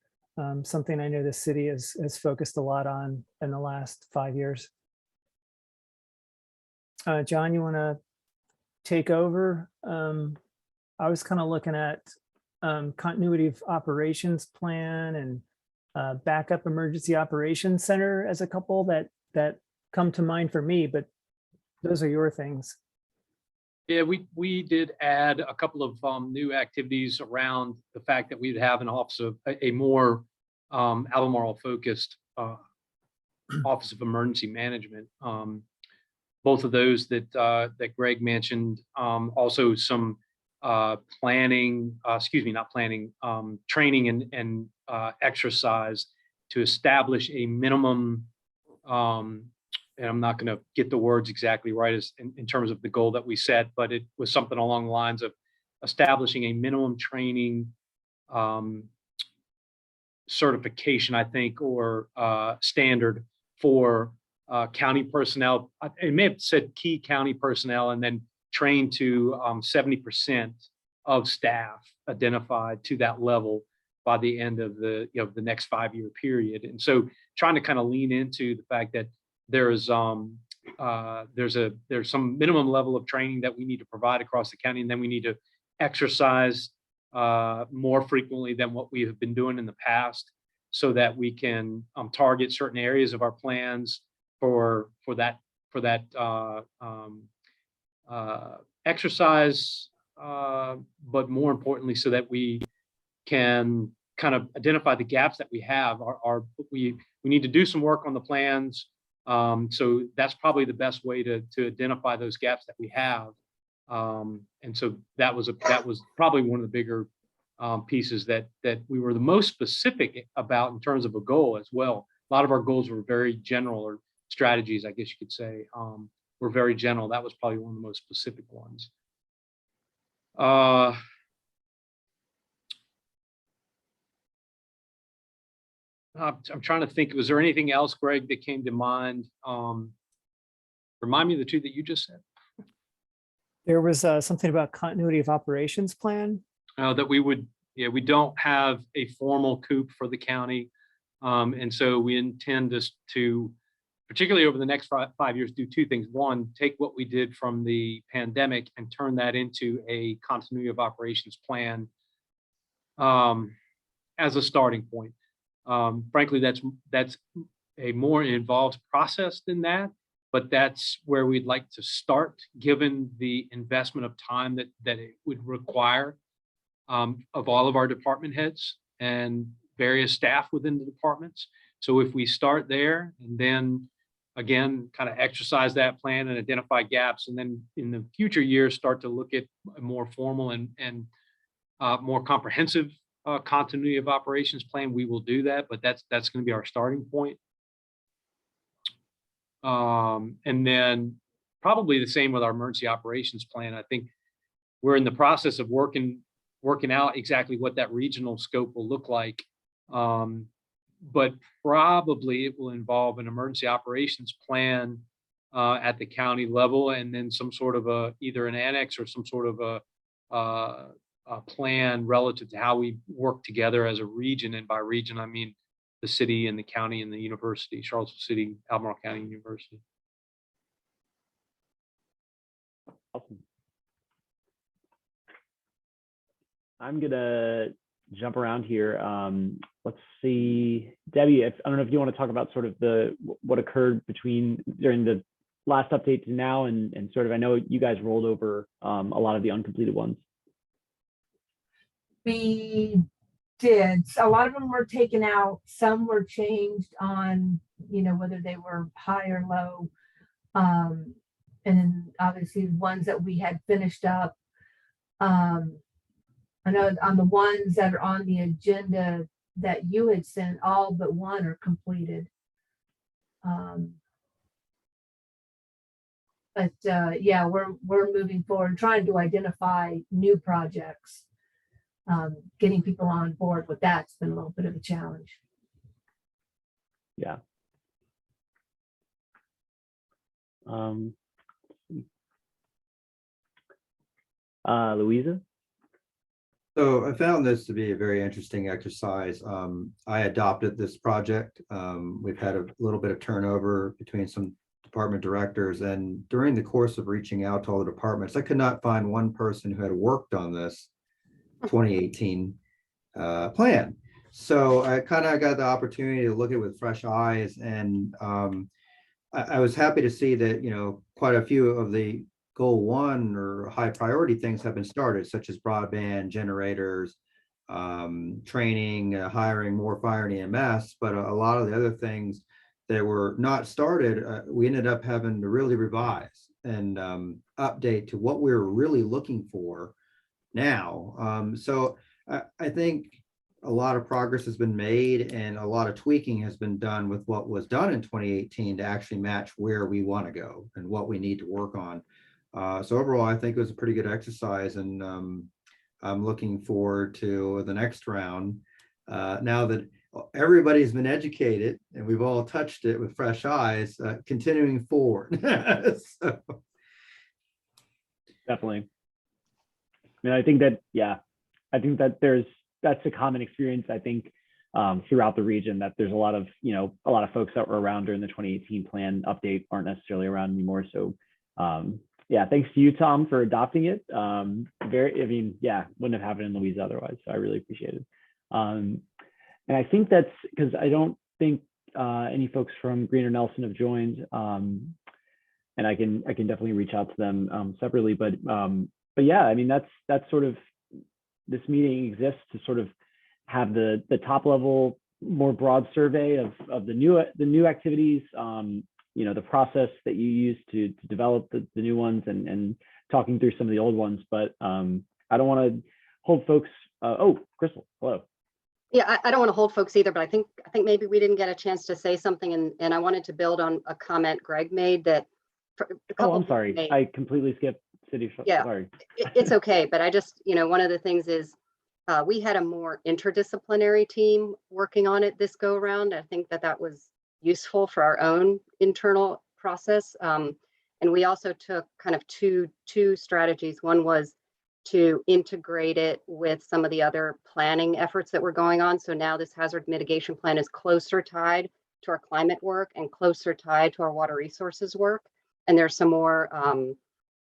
Something I know the city has focused a lot on in the last 5 years. John, you want to take over? I was kind of looking at continuity of operations plan and backup emergency operations center as a couple that come to mind for me, but those are your things. Yeah, we did add a couple of new activities around the fact that we'd have an office of a more Albemarle focused Office of Emergency Management. Both of those that Greg mentioned, also some training and exercise to establish a minimum, and I'm not going to get the words exactly right as in terms of the goal that we set, but it was something along the lines of establishing a minimum training certification, I think, or standard for county personnel. It may have said key county personnel, and then trained to 70% of staff identified to that level by the end of the the next 5-year period. And so trying to kind of lean into the fact that there's some minimum level of training that we need to provide across the county, and then we need to exercise more frequently than what we have been doing in the past, so that we can target certain areas of our plans for that exercise, but more importantly, so that we can kind of identify the gaps that we have. We need to do some work on the plans. So that's probably the best way to identify those gaps that we have. And so that was probably one of the bigger pieces that we were the most specific about in terms of a goal as well. A lot of our goals were very general, or strategies, I guess you could say, were very general. That was probably one of the most specific ones. I'm trying to think, was there anything else, Greg, that came to mind? Remind me of the two that you just said. There was something about continuity of operations plan. That we would, we don't have a formal COOP for the county. And so we intend to, particularly over the next 5 years, do two things. One, take what we did from the pandemic and turn that into a continuity of operations plan as a starting point. Frankly, that's a more involved process than that, but that's where we'd like to start, given the investment of time that it would require of all of our department heads and various staff within the departments. So if we start there and then again, kind of exercise that plan and identify gaps, and then in the future years, start to look at a more formal and more comprehensive continuity of operations plan, we will do that, but that's going to be our starting point. And then probably the same with our emergency operations plan. I think we're in the process of working out exactly what that regional scope will look like. But probably it will involve an emergency operations plan at the county level, and then some sort of either an annex or some sort of a plan relative to how we work together as a region. And by region, I mean the city and the county and the university, Charlottesville City, Albemarle County University. Awesome. I'm gonna jump around here. Let's see, Debbie, I don't know if you want to talk about sort of what occurred during the last update to now, and sort of, I know you guys rolled over a lot of the uncompleted ones. We did. A lot of them were taken out. Some were changed on, whether they were high or low. And then obviously ones that we had finished up. I know on the ones that are on the agenda that you had sent, all but one are completed. But yeah, we're moving forward, trying to identify new projects. Getting people on board with that's been a little bit of a challenge. Yeah. Louisa? So I found this to be a very interesting exercise. I adopted this project. We've had a little bit of turnover between some department directors, and during the course of reaching out to all the departments, I could not find one person who had worked on this 2018 plan. So I kind of got the opportunity to look at it with fresh eyes, and I was happy to see that quite a few of the goal one or high priority things have been started, such as broadband, generators, training, hiring more fire and EMS, but a lot of the other things that were not started, we ended up having to really revise and update to what we were really looking for now. So I think a lot of progress has been made and a lot of tweaking has been done with what was done in 2018 to actually match where we want to go and what we need to work on. So overall, I think it was a pretty good exercise, and I'm looking forward to the next round. Now that everybody's been educated and we've all touched it with fresh eyes, continuing forward. So. Definitely. I mean, I think that, yeah, I think that that's a common experience, I think, throughout the region, that there's a lot of folks that were around during the 2018 plan update aren't necessarily around anymore. So yeah, thanks to you, Tom, for adopting it. Wouldn't have happened in Louisa otherwise. So I really appreciate it. And I think that's because I don't think any folks from Green or Nelson have joined. And I can definitely reach out to them separately. But yeah, I mean, that's sort of, this meeting exists to sort of have the top level, more broad survey of the new activities, the process that you use to develop the new ones, and talking through some of the old ones. But I don't want to hold folks. Oh, Crystal, hello. Yeah, I don't want to hold folks either, but I think maybe we didn't get a chance to say something, and I wanted to build on a comment Greg made that. Oh, I'm sorry. I completely skipped city. Yeah, sorry. It's okay, but I just, one of the things is we had a more interdisciplinary team working on it this go around. I think that was useful for our own internal process. And we also took kind of two strategies. One was to integrate it with some of the other planning efforts that were going on. So now this hazard mitigation plan is closer tied to our climate work and closer tied to our water resources work. And there's some more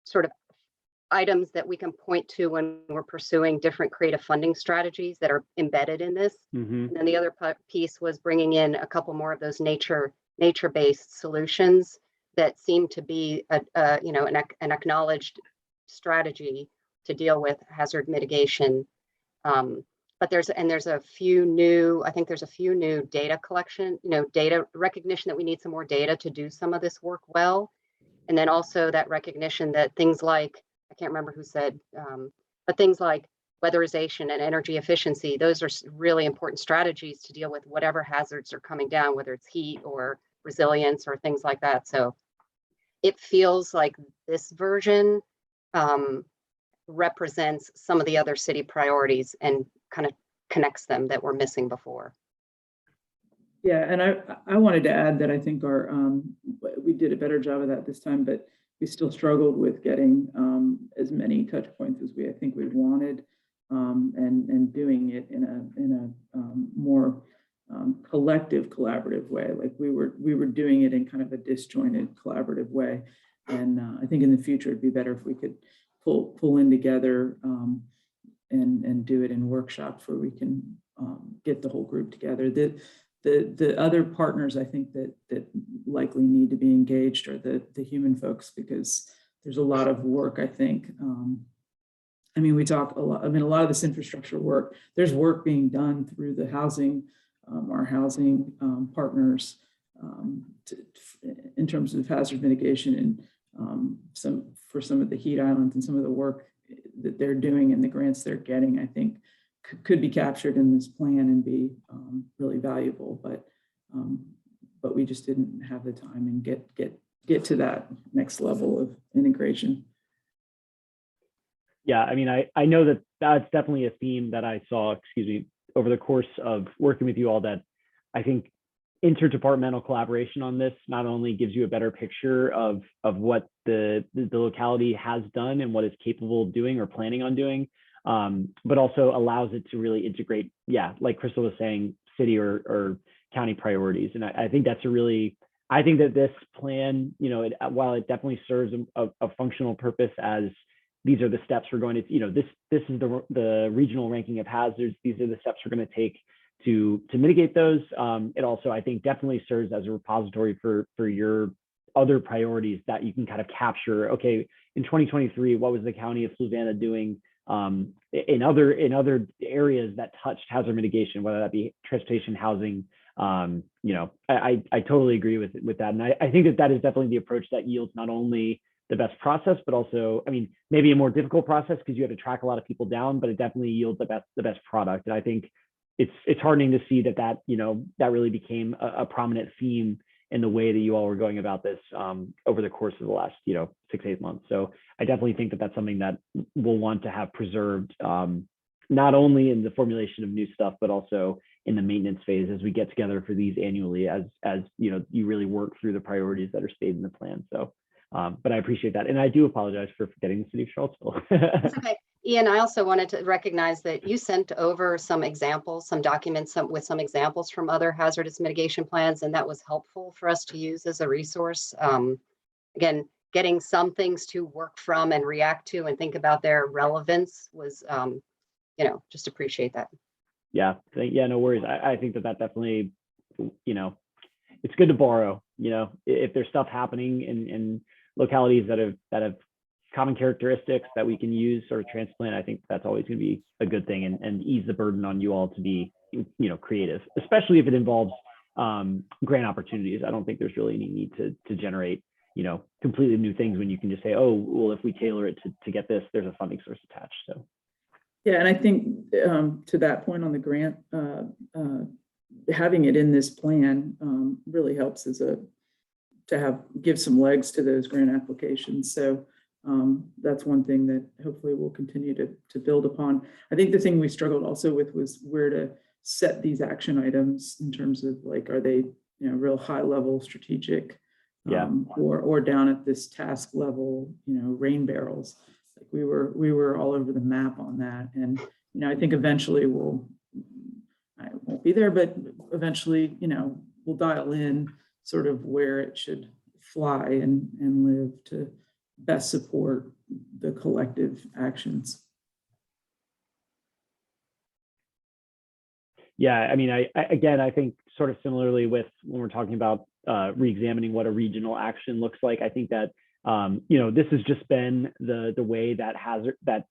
sort of items that we can point to when we're pursuing different creative funding strategies that are embedded in this. Mm-hmm. And then the other piece was bringing in a couple more of those nature-based solutions that seem to be an acknowledged strategy to deal with hazard mitigation. But there's a few new data collection, data recognition that we need some more data to do some of this work well. And then also that recognition that things like, I can't remember who said, but things like weatherization and energy efficiency, those are really important strategies to deal with whatever hazards are coming down, whether it's heat or resilience or things like that. So it feels like this version represents some of the other city priorities and kind of connects them that were missing before. Yeah, and I wanted to add that I think we did a better job of that this time, but we still struggled with getting as many touch points as I think we wanted, and doing it in a more collective, collaborative way. Like we were doing it in kind of a disjointed, collaborative way, and I think in the future it'd be better if we could pull in together and do it in workshops where we can get the whole group together. The other partners I think that likely need to be engaged are the human folks, because there's a lot of work, I think. I mean, we talk a lot, a lot of this infrastructure work, there's work being done through the housing, our housing partners in terms of hazard mitigation, and for some of the heat islands and some of the work that they're doing and the grants they're getting, I think could be captured in this plan and be really valuable, but we just didn't have the time and get to that next level of integration. Yeah, I mean, I know that that's definitely a theme that I saw, over the course of working with you all, that I think interdepartmental collaboration on this not only gives you a better picture of what the locality has done and what it's capable of doing or planning on doing, but also allows it to really integrate, like Crystal was saying, city or county priorities. And I think that's I think that this plan, while it definitely serves a functional purpose, as these are the steps we're going to, this is the regional ranking of hazards. These are the steps we're going to take to mitigate those. It also, I think, definitely serves as a repository for your other priorities that you can kind of capture. Okay, in 2023, what was the county of Fluvanna doing in other areas that touched hazard mitigation, whether that be transportation, housing. I totally agree with that. And I think that is definitely the approach that yields not only the best process, but also, I mean, maybe a more difficult process because you have to track a lot of people down, but it definitely yields the best product. And I think it's heartening to see that really became a prominent theme in the way that you all were going about this over the course of the last 6-8 months. So I definitely think that that's something that we'll want to have preserved, not only in the formulation of new stuff, but also in the maintenance phase as we get together for these annually, as you really work through the priorities that are stated in the plan. So, but I appreciate that, and I do apologize for forgetting the city of Charlottesville. That's okay. Ian, I also wanted to recognize that you sent over some examples, some documents with some examples from other hazardous mitigation plans, and that was helpful for us to use as a resource. Again, getting some things to work from and react to and think about their relevance was, just appreciate that. Yeah, no worries. I think that definitely, it's good to borrow. If there's stuff happening in localities that have common characteristics that we can use or transplant, I think that's always going to be a good thing and ease the burden on you all to be, creative, especially if it involves grant opportunities. I don't think there's really any need to generate, completely new things when you can just say, oh, well, if we tailor it to get this, there's a funding source attached. So. Yeah, and I think to that point on the grant, having it in this plan really helps give some legs to those grant applications. So that's one thing that hopefully we'll continue to build upon. I think the thing we struggled also with was where to set these action items in terms of are they real high level strategic, or down at this task level, rain barrels. Like we were all over the map on that, and I think eventually I won't be there, but eventually we'll dial in sort of where it should fly and live to best support the collective actions. Yeah, I mean, I think sort of similarly with when we're talking about reexamining what a regional action looks like, I think that this has just been the way that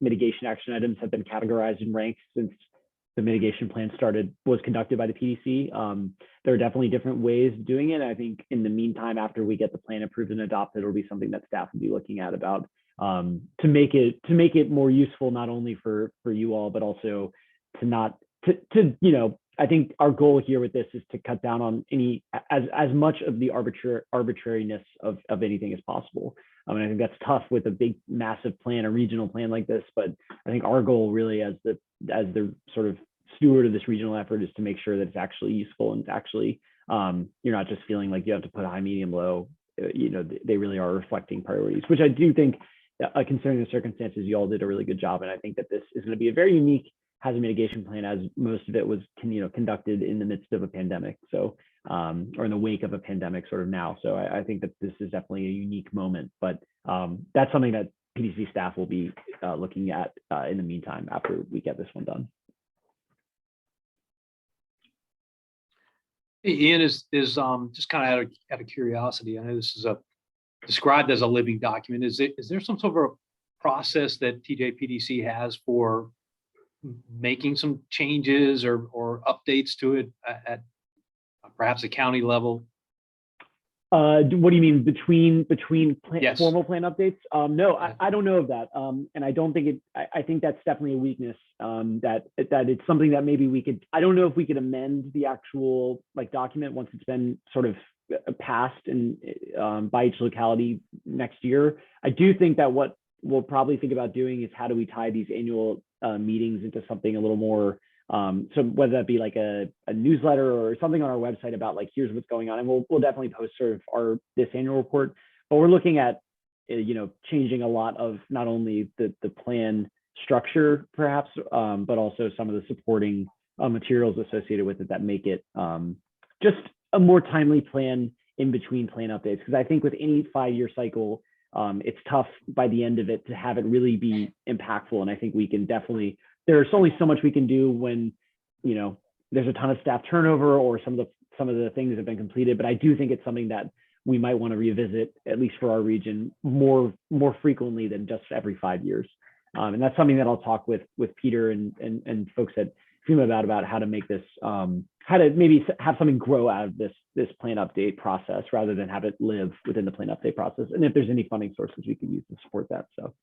mitigation action items have been categorized and ranked since the mitigation plan was conducted by the PDC. There are definitely different ways of doing it. I think in the meantime, after we get the plan approved and adopted, it'll be something that staff will be looking at about to make it more useful, not only for you all, but also I think our goal here with this is to cut down on as much of the arbitrariness of anything as possible. I mean, I think that's tough with a big, massive plan, a regional plan like this. But I think our goal really as the sort of steward of this regional effort is to make sure that it's actually useful and it's actually, you're not just feeling like you have to put high, medium, low. They really are reflecting priorities, which I do think, considering the circumstances, you all did a really good job. And I think that this is going to be a very unique hazard mitigation plan, as most of it was conducted in the midst of a pandemic, so or in the wake of a pandemic sort of now. So I think that this is definitely a unique moment, but that's something that PDC staff will be looking at in the meantime after we get this one done. Hey, Ian, is just kind of out of curiosity, I know this is described as a living document. Is there some sort of a process that TJPDC has for making some changes or updates to it at perhaps a county level? What do you mean between Yes. formal plan updates? No, I don't know of that, and I don't think I think that's definitely a weakness. That it's something that maybe we could. I don't know if we could amend the actual document once it's been sort of passed and by each locality next year. I do think that what we'll probably think about doing is how do we tie these annual meetings into something a little more, so whether that be like a newsletter or something on our website about here's what's going on, and we'll definitely post sort of this annual report. But we're looking at changing a lot of not only the plan structure perhaps, but also some of the supporting materials associated with it that make it just a more timely plan in between plan updates. Because I think with any 5-year cycle, it's tough by the end of it to have it really be impactful. And I think we can definitely, there's only so much we can do when, there's a ton of staff turnover or some of the things have been completed. But I do think it's something that we might want to revisit, at least for our region, more frequently than just every 5 years. And that's something that I'll talk with Peter and folks at FEMA about how to make this, how to maybe have something grow out of this plan update process rather than have it live within the plan update process. And if there's any funding sources we could use to support that. So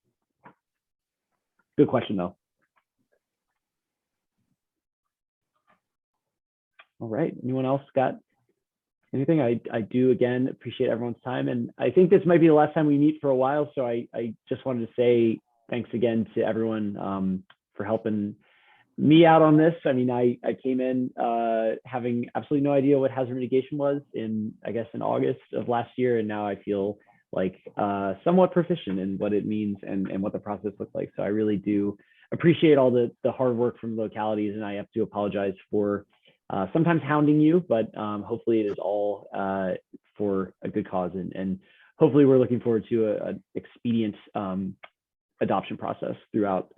good question though. All right, anyone else got anything? I do again appreciate everyone's time, and I think this might be the last time we meet for a while. So I just wanted to say thanks again to everyone for helping me out on this. I mean, I came in having absolutely no idea what hazard mitigation was in August of last year, and now I feel like somewhat proficient in what it means and what the process looks like. So I really do appreciate all the hard work from localities, and I have to apologize for sometimes hounding you, but hopefully it is all for a good cause, and hopefully we're looking forward to an expedient adoption process throughout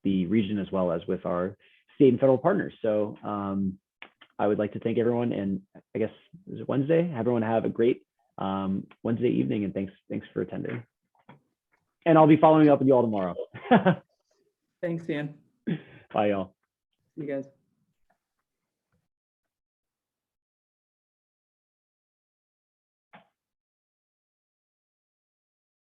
the region as well as with our state and federal partners. So I would like to thank everyone, and I guess is it Wednesday? Everyone have a great Wednesday evening, and thanks for attending. And I'll be following up with you all tomorrow. Thanks, Ian. Bye, y'all. See you guys.